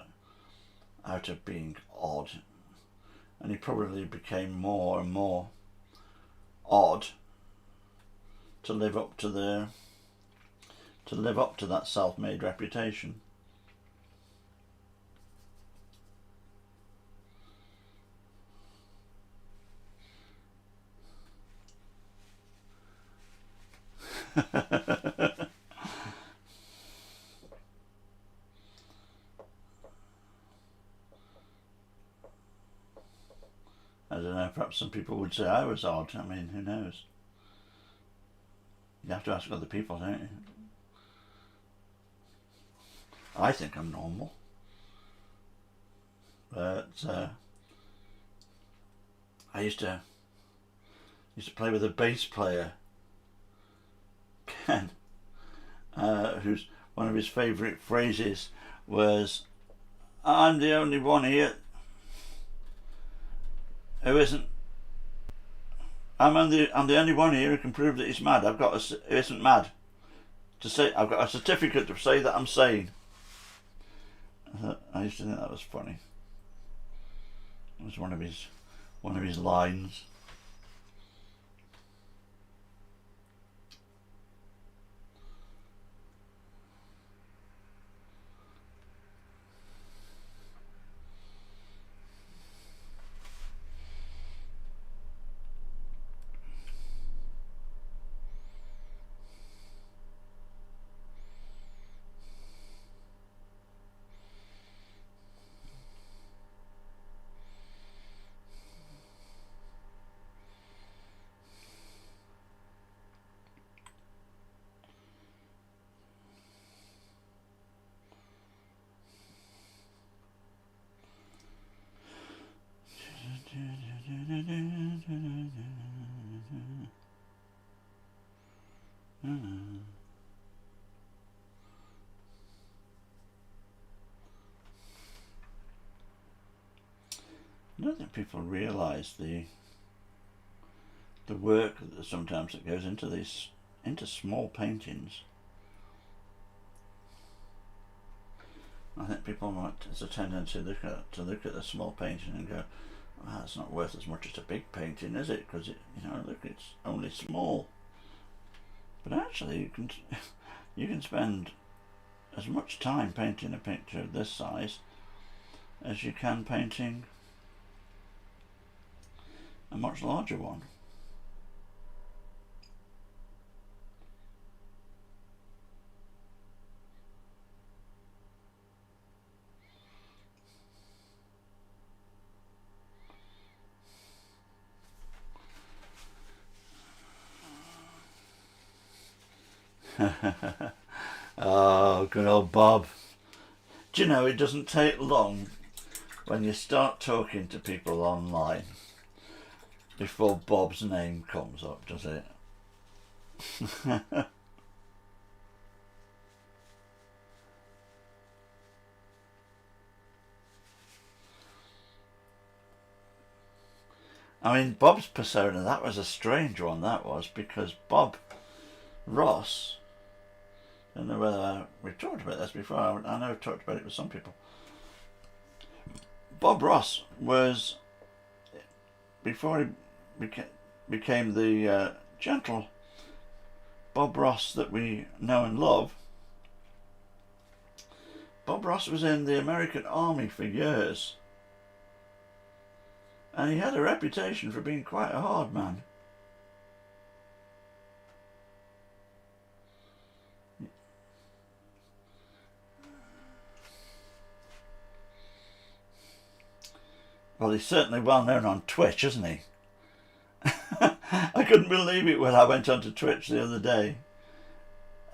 out of being odd, and he probably became more and more odd to live up to that self-made reputation. I don't know, perhaps some people would say I was odd. I mean, who knows? You have to ask other people, don't you? I think I'm normal. But I used to play with a bass player, Ken, who's one of his favourite phrases was, "I'm the only one here who isn't. I'm the only one here who can prove that he's mad. Who isn't mad. To say I've got a certificate to say that I'm sane." I used to think that was funny. It was one of his lines. people realise the work that sometimes that goes into small paintings. I think people might, there's a tendency to look at a small painting and go, well, that's not worth as much as a big painting, is it? Because look, it's only small. But actually, you can spend as much time painting a picture of this size as you can painting a much larger one. Oh, good old Bob. Do you know, it doesn't take long when you start talking to people online before Bob's name comes up, does it? I mean, Bob's persona, that was a strange one, that was, because Bob Ross, I don't know whether we've talked about this before, I know I've talked about it with some people. Bob Ross was, before he became the gentle Bob Ross that we know and love, Bob Ross was in the American Army for years, and he had a reputation for being quite a hard man. Well, he's certainly well known on Twitch, isn't he? I couldn't believe it when I went onto Twitch the other day,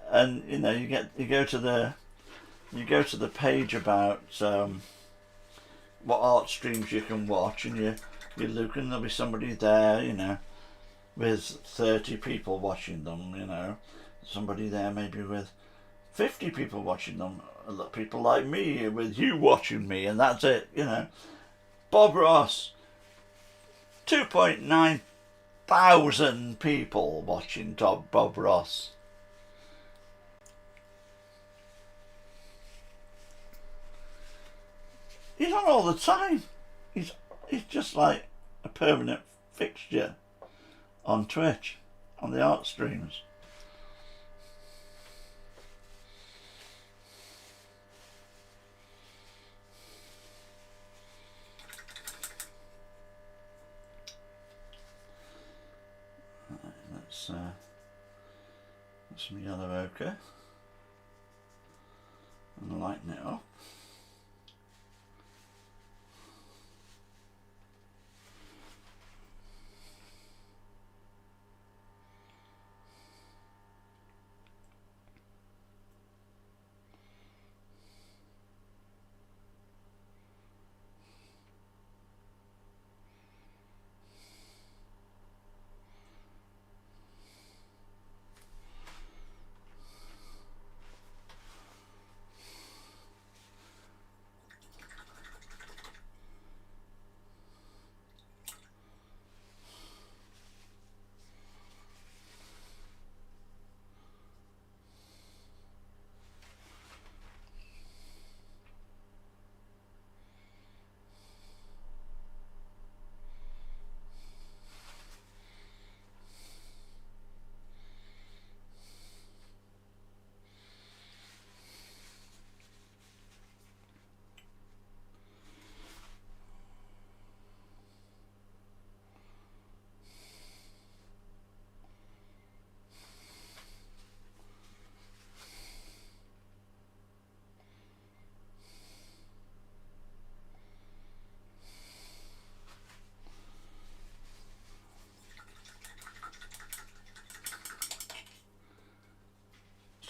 and you go to the page about what art streams you can watch, and you look and there'll be somebody there, with 30 people watching them, somebody there maybe with 50 people watching them, people like me with you watching me, and that's it, Bob Ross, 2.9 thousand people watching Bob Ross. He's on all the time. He's just like a permanent fixture on Twitch, on the art streams. That's some yellow ochre and lighten it up.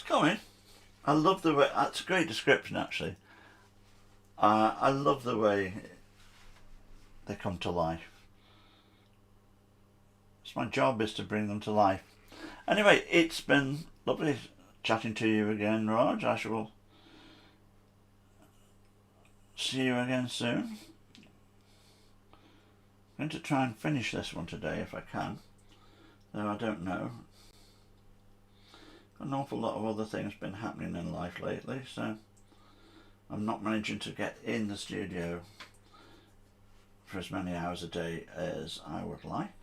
Coming. I love the way, that's a great description actually. I love the way they come to life. It's my job is to bring them to life. Anyway, it's been lovely chatting to you again, Raj. I shall see you again soon. I'm going to try and finish this one today if I can, though I don't know. An awful lot of other things been happening in life lately, so I'm not managing to get in the studio for as many hours a day as I would like.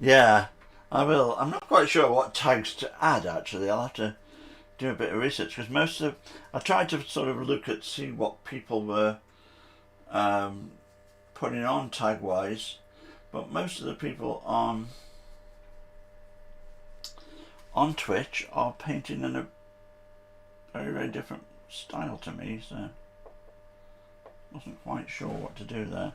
Yeah, I will. I'm not quite sure what tags to add actually. I'll have to do a bit of research because most of I tried to sort of look at see what people were um, putting on tag wise, but most of the people on Twitch are painting in a very, very different style to me, so wasn't quite sure what to do there.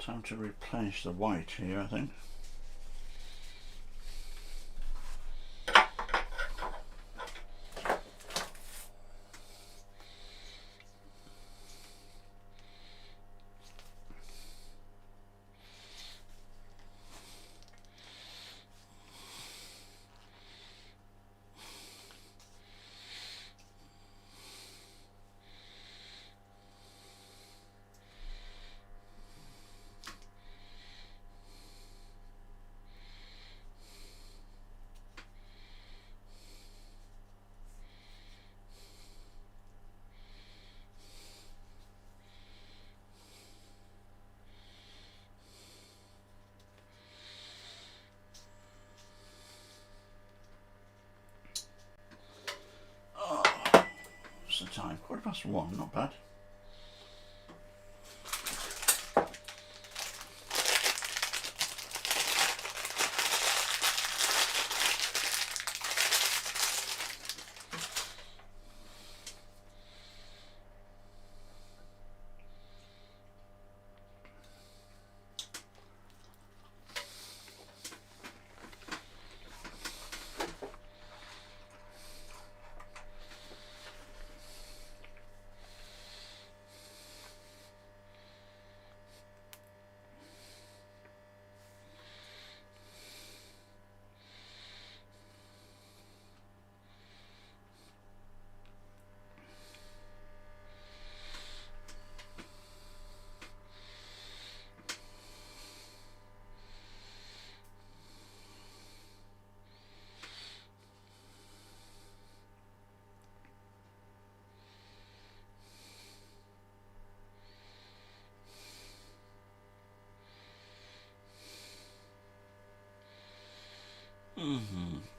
Time to replenish the white here, I think. The time, 1:15, not bad.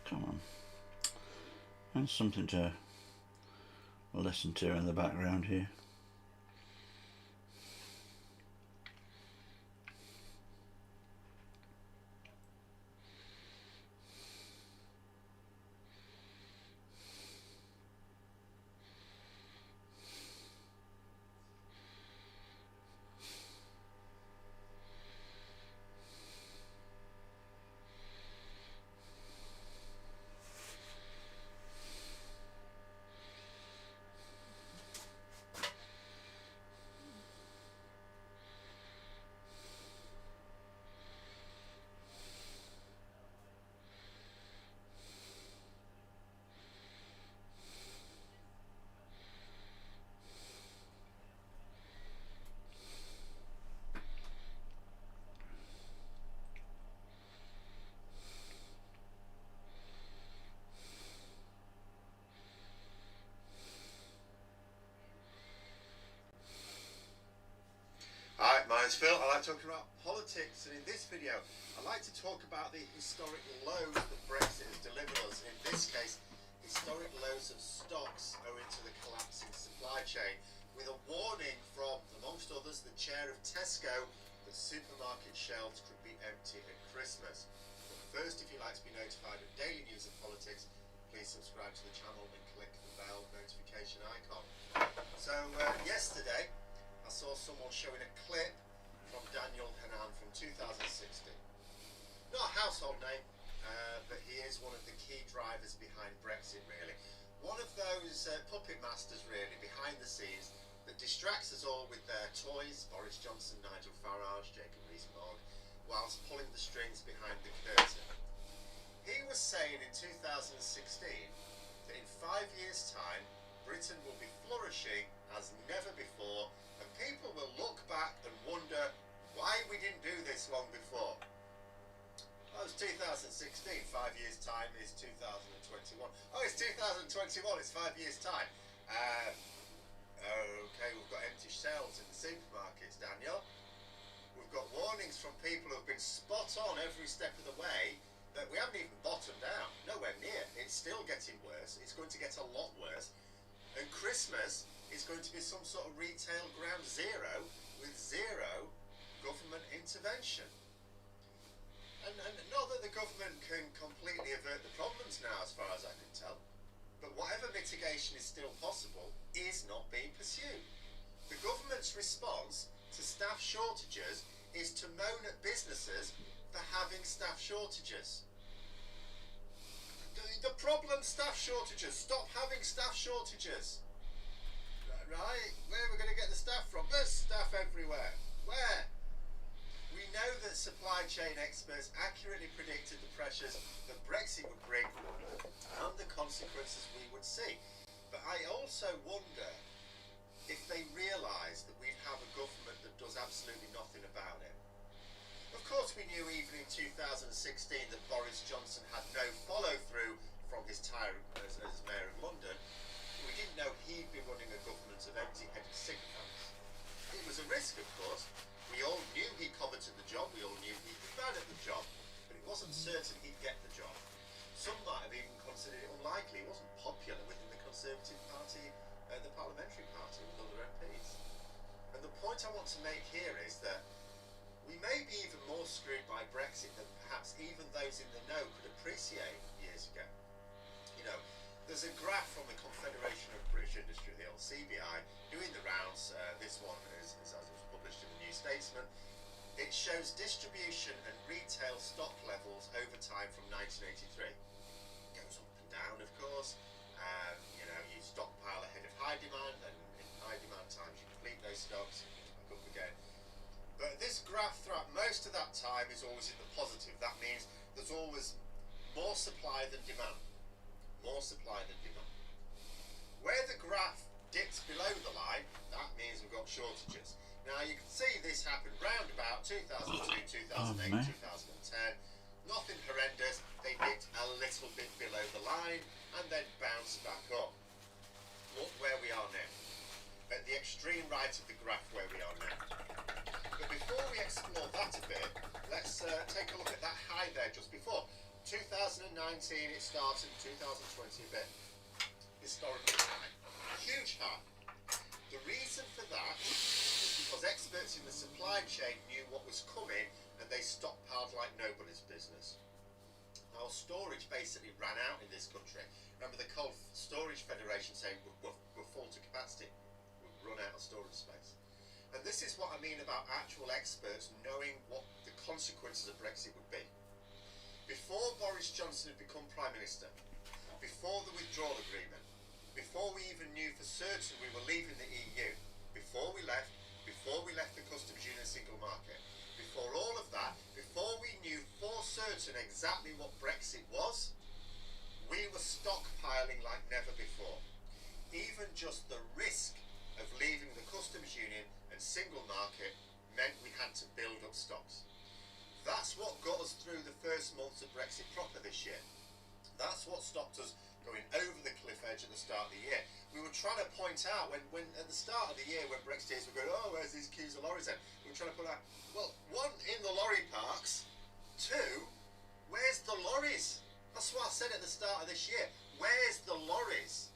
Come on. And something to listen to in the background here. Hi, my name's Phil. I like talking about politics, and in this video I'd like to talk about the historic lows that Brexit has delivered us. In this case, historic lows of stocks owing to the collapsing supply chain, with a warning from, amongst others, the chair of Tesco that supermarket shelves could be empty at Christmas. But first, if you'd like to be notified of daily news and politics, please subscribe to the channel and click the bell notification icon. So yesterday I saw someone showing a clip from Daniel Hannan from 2016. Not a household name, but he is one of the key drivers behind Brexit, really. One of those puppet masters, really, behind the scenes that distracts us all with their toys, Boris Johnson, Nigel Farage, Jacob Rees-Mogg, whilst pulling the strings behind the curtain. He was saying in 2016 that in 5 years' time, Britain will be flourishing as never before, and people will look back and wonder why we didn't do this long before. That was 2016, 5 years' time is 2021. Oh, it's 2021, it's 5 years' time. Okay, we've got empty shelves in the supermarkets, Daniel. We've got warnings from people who've been spot on every step of the way that we haven't even bottomed out, nowhere near. It's still getting worse, it's going to get a lot worse. And Christmas is going to be some sort of retail ground zero with zero government intervention. And not that the government can completely avert the problems now, as far as I can tell, but whatever mitigation is still possible is not being pursued. The government's response to staff shortages is to moan at businesses for having staff shortages. The problem, staff shortages. Stop having staff shortages. Right? Where are we going to get the staff from? There's staff everywhere. Where? We know that supply chain experts accurately predicted the pressures that Brexit would bring and the consequences we would see. But I also wonder if they realise that we have a government that does absolutely nothing about it. Of course we knew even in 2016 that Boris Johnson had no follow-through from his time as Mayor of London. We didn't know he'd be running a government of empty-headed sycophants. It was a risk, of course. We all knew he coveted the job, we all knew he'd be bad at the job, but it wasn't certain he'd get the job. Some might have even considered it unlikely. It wasn't popular within the Conservative Party, the Parliamentary Party, with other MPs. And the point I want to make here is that we may be even more screwed by Brexit than perhaps even those in the know could appreciate years ago. You know, there's a graph from the Confederation of British Industry, the old CBI, doing the rounds. This one is as it was published in the New Statesman. It shows distribution and retail stock levels over time from 1983. It goes up and down, of course. You know, you stockpile ahead of high demand, and in high demand times you deplete those stocks, back up again. But this graph throughout most of that time is always in the positive. That means there's always more supply than demand. More supply than demand. Where the graph dips below the line, that means we've got shortages. Now you can see this happened round about 2002, 2008, 2010. Nothing horrendous. They dipped a little bit below the line and then bounced back up. Look where we are now. At the extreme right of the graph where we are now. But before we explore that a bit, let's take a look at that high there just before. 2019 it started, 2020 a bit. Historically high. Huge high. The reason for that is because experts in the supply chain knew what was coming and they stockpiled like nobody's business. Our storage basically ran out in this country. Remember the Cold Storage Federation saying we're full to capacity. We've run out of storage space. And this is what I mean about actual experts knowing what the consequences of Brexit would be. Before Boris Johnson had become Prime Minister, before the withdrawal agreement, before we even knew for certain we were leaving the EU, before we left the customs union single market, before all of that, before we knew for certain exactly what Brexit was, we were stockpiling like never before. Even just the risk of leaving the customs union and single market meant we had to build up stocks. That's what got us through the first months of Brexit proper this year. That's what stopped us going over the cliff edge at the start of the year. We were trying to point out when at the start of the year when Brexiteers were going, oh, where's these queues of lorries then? We were trying to put out, well, one, in the lorry parks, two, where's the lorries? That's what I said at the start of this year. Where's the lorries?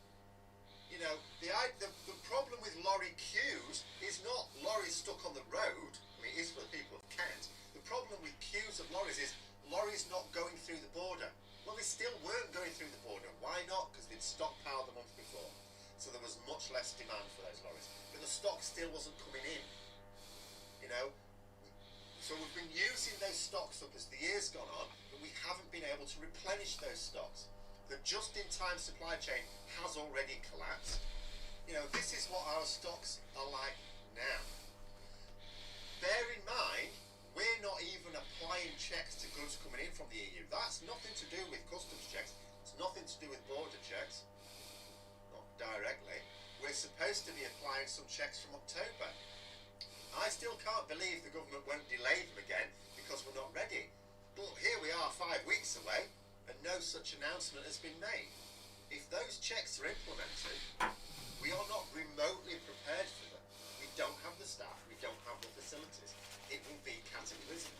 You know, the problem with lorry queues is not lorries stuck on the road. I mean, it is for the people of Kent. The problem with queues of lorries is lorries not going through the border. Well, they still weren't going through the border. Why not? Because they'd stockpiled the month before. So there was much less demand for those lorries. But the stock still wasn't coming in. You know? So we've been using those stocks up as the year's gone on, but we haven't been able to replenish those stocks. The just-in-time supply chain has already collapsed. You know, this is what our stocks are like now. Bear in mind, we're not even applying checks to goods coming in from the EU. That's nothing to do with customs checks. It's nothing to do with border checks. Not directly. We're supposed to be applying some checks from October. I still can't believe the government won't delay them again because we're not ready. But here we are 5 weeks away and no such announcement has been made. If those checks are implemented, we are not remotely prepared for them. We don't have the staff, we don't have the facilities. It will be cataclysmic.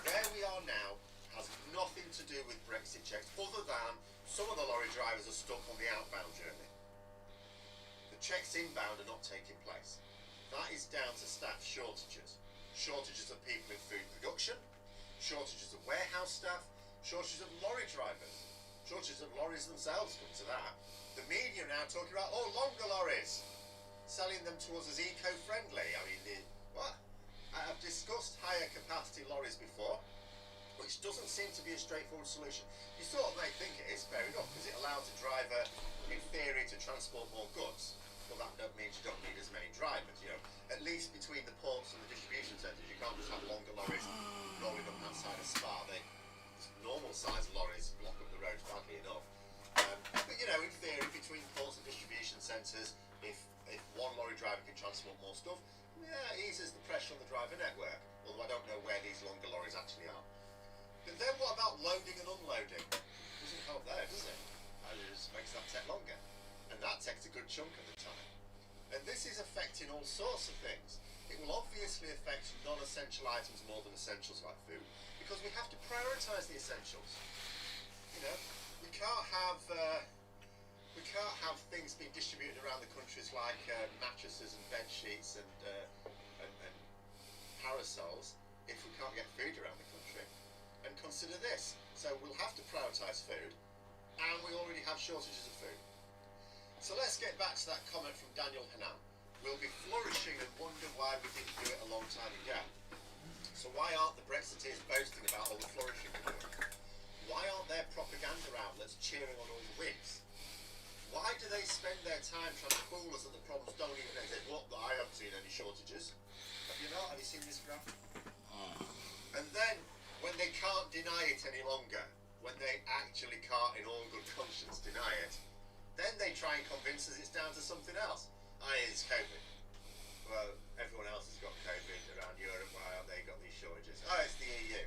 Where we are now has nothing to do with Brexit checks other than some of the lorry drivers are stuck on the outbound journey. The checks inbound are not taking place. That is down to staff shortages. Shortages of people in food production, shortages of warehouse staff, shortages of lorry drivers, shortages of lorries themselves come to that. The media are now talking about, oh, longer lorries, selling them to us as eco-friendly. I mean, what? I've discussed lorries before, which doesn't seem to be a straightforward solution. You sort of may think it is, fair enough, because it allows a driver, in theory, to transport more goods. Well, that means you don't need as many drivers, you know. At least between the ports and the distribution centres, you can't just have longer lorries rolling up outside a Spa. Normal size lorries block up the roads badly enough. But you know, in theory, between ports and distribution centres, if one lorry driver can transport more stuff, yeah, it eases the pressure on the driver network. Although I don't know where these longer lorries actually are. But then what about loading and unloading? Doesn't help there, does it? It just makes that take longer. And that takes a good chunk of the time. And this is affecting all sorts of things. It will obviously affect non-essential items more than essentials like food, because we have to prioritise the essentials. You know, we can't have things being distributed around the countries like mattresses and bed sheets and parasols if we can't get food around the country. And consider this: so we'll have to prioritise food, and we already have shortages of food. So let's get back to that comment from Daniel Hanan. We'll be flourishing and wonder why we didn't do it a long time ago. So why aren't the Brexiteers boasting about all the flourishing we're doing? Why aren't there propaganda outlets cheering on all the wins? Why do they spend their time trying to fool us that the problems don't even exist? What? I haven't seen any shortages. Have you not? Have you seen this graph? And then, when they can't deny it any longer, when they actually can't in all good conscience deny it, then they try and convince us it's down to something else. It's COVID. Well, everyone else has got COVID around Europe. Why haven't they got these shortages? It's the EU.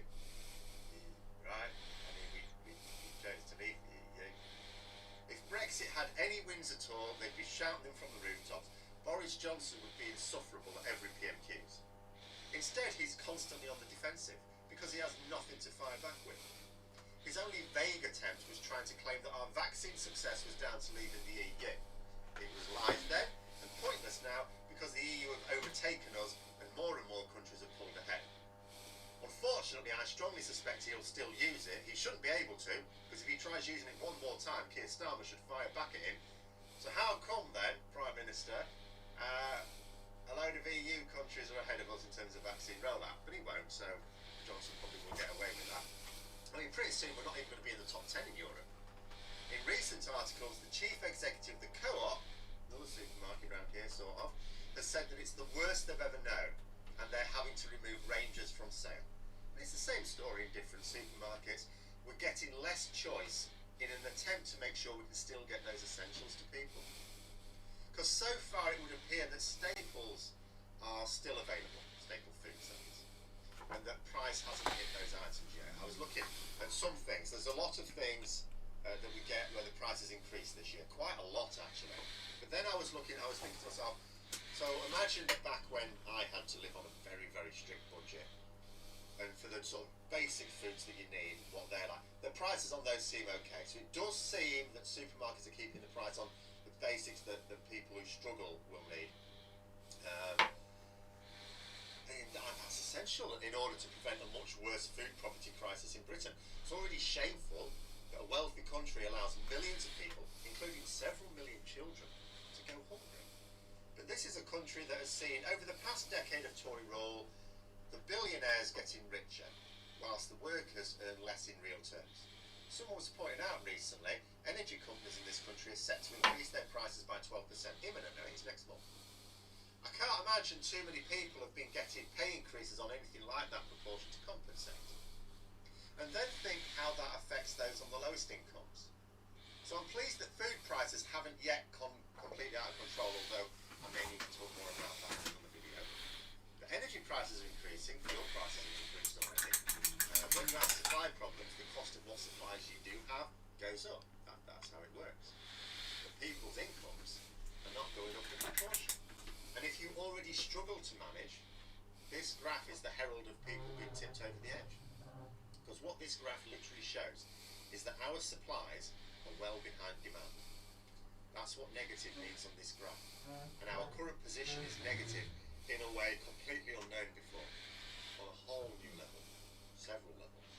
Right? I mean, we chose to leave the EU. If Brexit had any wins at all, they'd be shouting them from the rooftops. Boris Johnson would be insufferable at every PMQs. Instead, he's constantly on the defensive because he has nothing to fire back with. His only vague attempt was trying to claim that our vaccine success was down to leaving the EU. It was lies then, and pointless now, because the EU have overtaken us and more countries have pulled ahead. Unfortunately, I strongly suspect he'll still use it. He shouldn't be able to, because if he tries using it one more time, Keir Starmer should fire back at him. So how come then, Prime Minister, a load of EU countries are ahead of us in terms of vaccine rollout? But he won't, so Johnson probably will get away with that. I mean, pretty soon we're not even going to be in the top 10 in Europe. In recent articles, the chief executive of the Co-op, another supermarket around here sort of, has said that it's the worst they've ever known, and they're having to remove Rangers from sale. And it's the same story in different supermarkets. We're getting less choice in an attempt to make sure we can still get those essentials to people. Because so far it would appear that staples are still available, staple food sellers, and that price hasn't hit those items yet. I was looking at some things. There's a lot of things that we get where the price has increased this year, quite a lot actually. But then I was thinking to myself, so imagine back when I had to live on a very, very strict budget, and for the sort of basic foods that you need, what they're like, the prices on those seem okay. So it does seem that supermarkets are keeping the price on the basics that people who struggle will need. And that's essential in order to prevent a much worse food poverty crisis in Britain. It's already shameful that a wealthy country allows millions of people, including several million children, to go hungry. But this is a country that has seen, over the past decade of Tory rule, the billionaires getting richer, whilst the workers earn less in real terms. Someone was pointing out recently, energy companies in this country are set to increase their prices by 12% imminently, it's next month. I can't imagine too many people have been getting pay increases on anything like that proportion to compensate. And then think how that affects those on the lowest incomes. So I'm pleased that food prices haven't yet completely out of control, although I may need to talk more about that in another video. But energy prices are increasing, fuel prices have increased already. When you have supply problems, the cost of what supplies you do have goes up. That's how it works. But people's incomes are not going up in proportion. And if you already struggle to manage, this graph is the herald of people being tipped over the edge. Because what this graph literally shows is that our supplies are well behind demand. That's what negative means on this graph. And our current position is negative in a way completely unknown before, on a whole new level, several levels.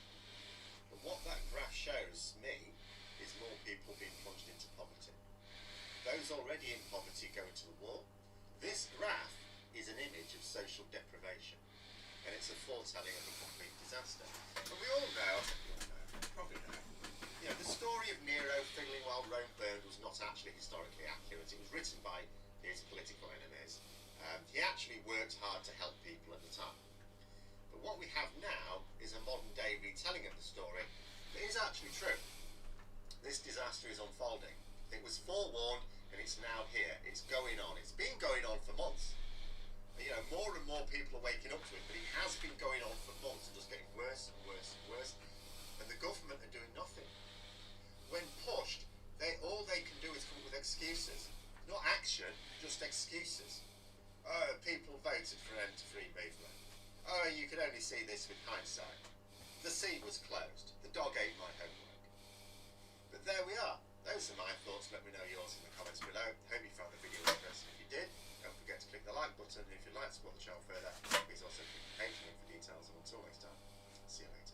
But what that graph shows me is more people being plunged into poverty. Those already in poverty go into the wall. This graph is an image of social deprivation, and it it's a foretelling of a complete disaster. But we all know, probably know, the story of Nero fiddling while Rome burned was not actually historically accurate. It was written by his political enemies. He actually worked hard to help people at the time. But what we have now is a modern day retelling of the story that is actually true. This disaster is unfolding. It was forewarned and it's now here. It's going on. It's been going on for months. More and more people are waking up to it, but it has been going on for months and just getting worse and worse and worse. And the government are doing nothing. When pushed, all they can do is come up with excuses. Not action, just excuses. Oh, people voted for an end-to-free movement. Oh, you could only see this with hindsight. The sea was closed. The dog ate my homework. But there we are. Those are my thoughts. Let me know yours in the comments below. Hope you found the video interesting. If you did, don't forget to click the like button. If you'd like to support the channel further, please also click the page link for details. And until next time, see you later.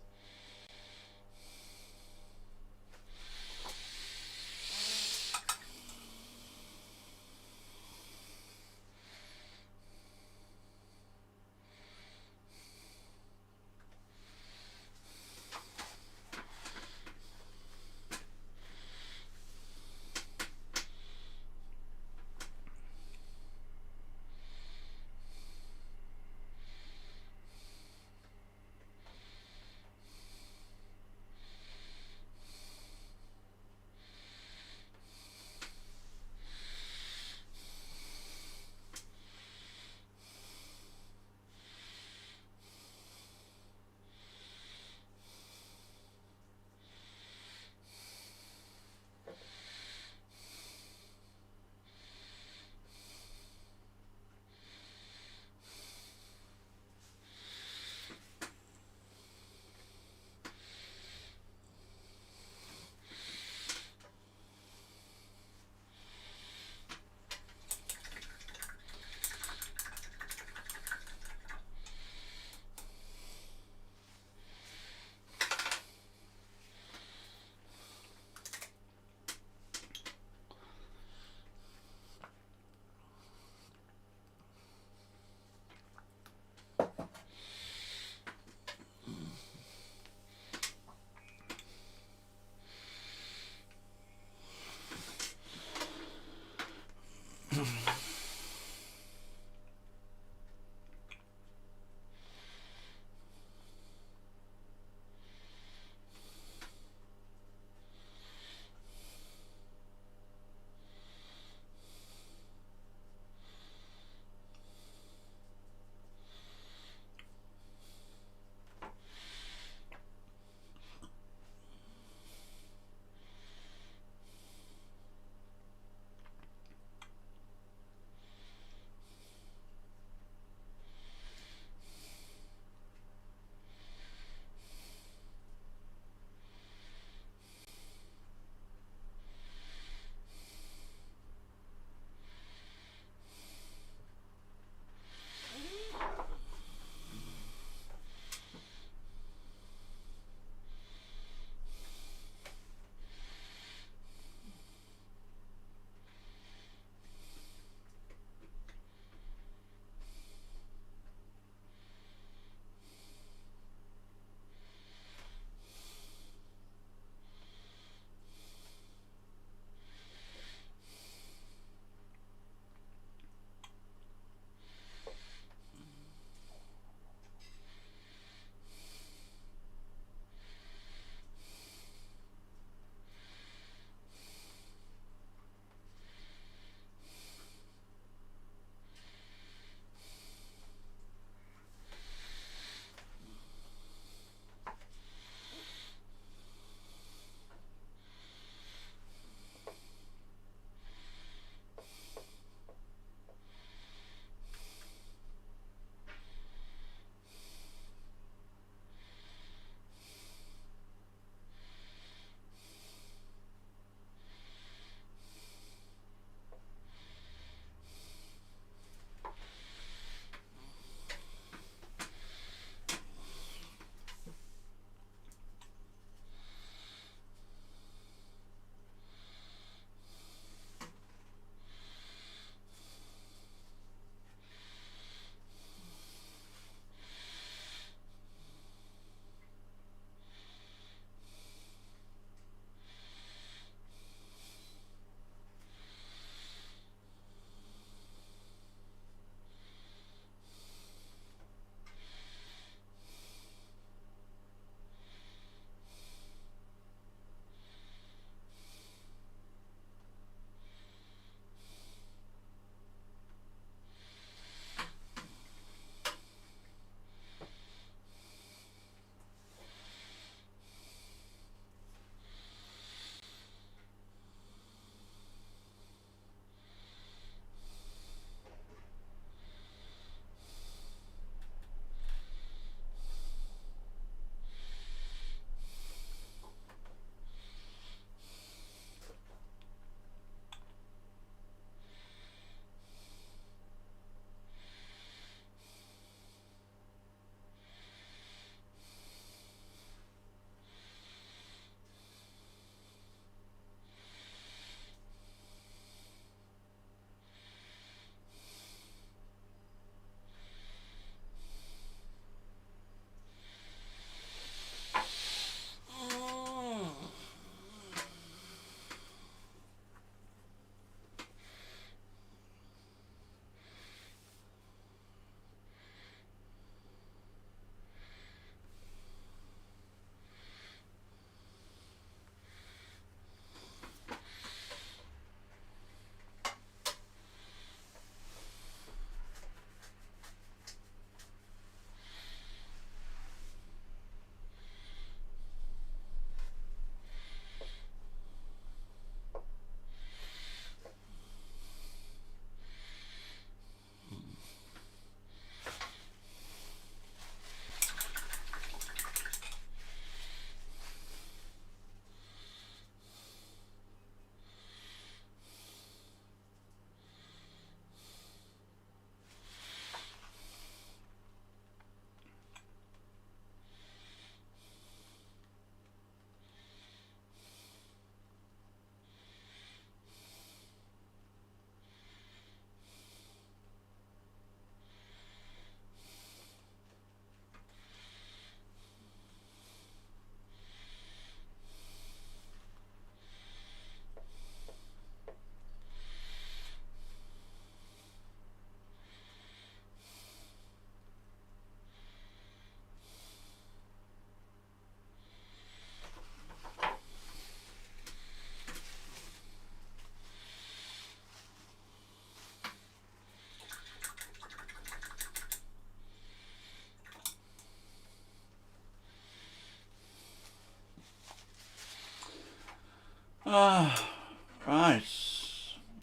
Right.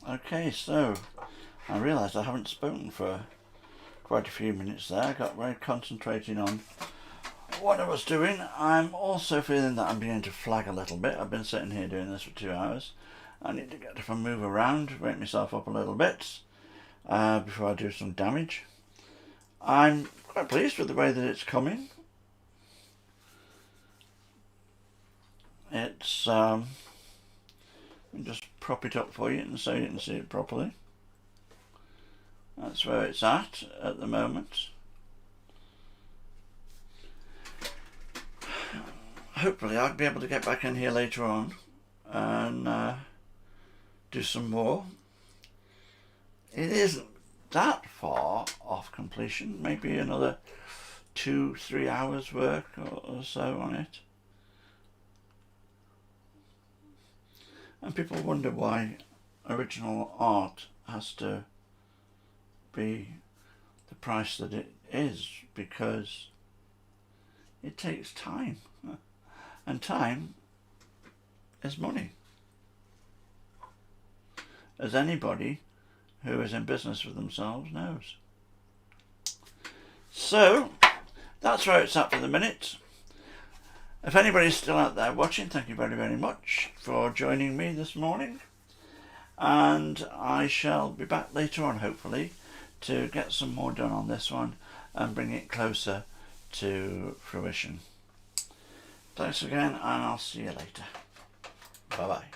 Okay, so I realised I haven't spoken for quite a few minutes there. I got very concentrating on what I was doing. I'm also feeling that I'm beginning to flag a little bit. I've been sitting here doing this for 2 hours. I need to get up and move around, wake myself up a little bit before I do some damage. I'm quite pleased with the way that it's coming. It's I'll just prop it up for you and so you can see it properly. That's where it's at the moment. Hopefully I'll be able to get back in here later on and do some more. It isn't that far off completion, maybe another 2-3 hours work or so on it. And people wonder why original art has to be the price that it is, because it takes time, and time is money, as anybody who is in business with themselves knows. So that's where it's at for the minute. If anybody's still out there watching, thank you very, very much for joining me this morning. And I shall be back later on, hopefully, to get some more done on this one and bring it closer to fruition. Thanks again, and I'll see you later. Bye-bye.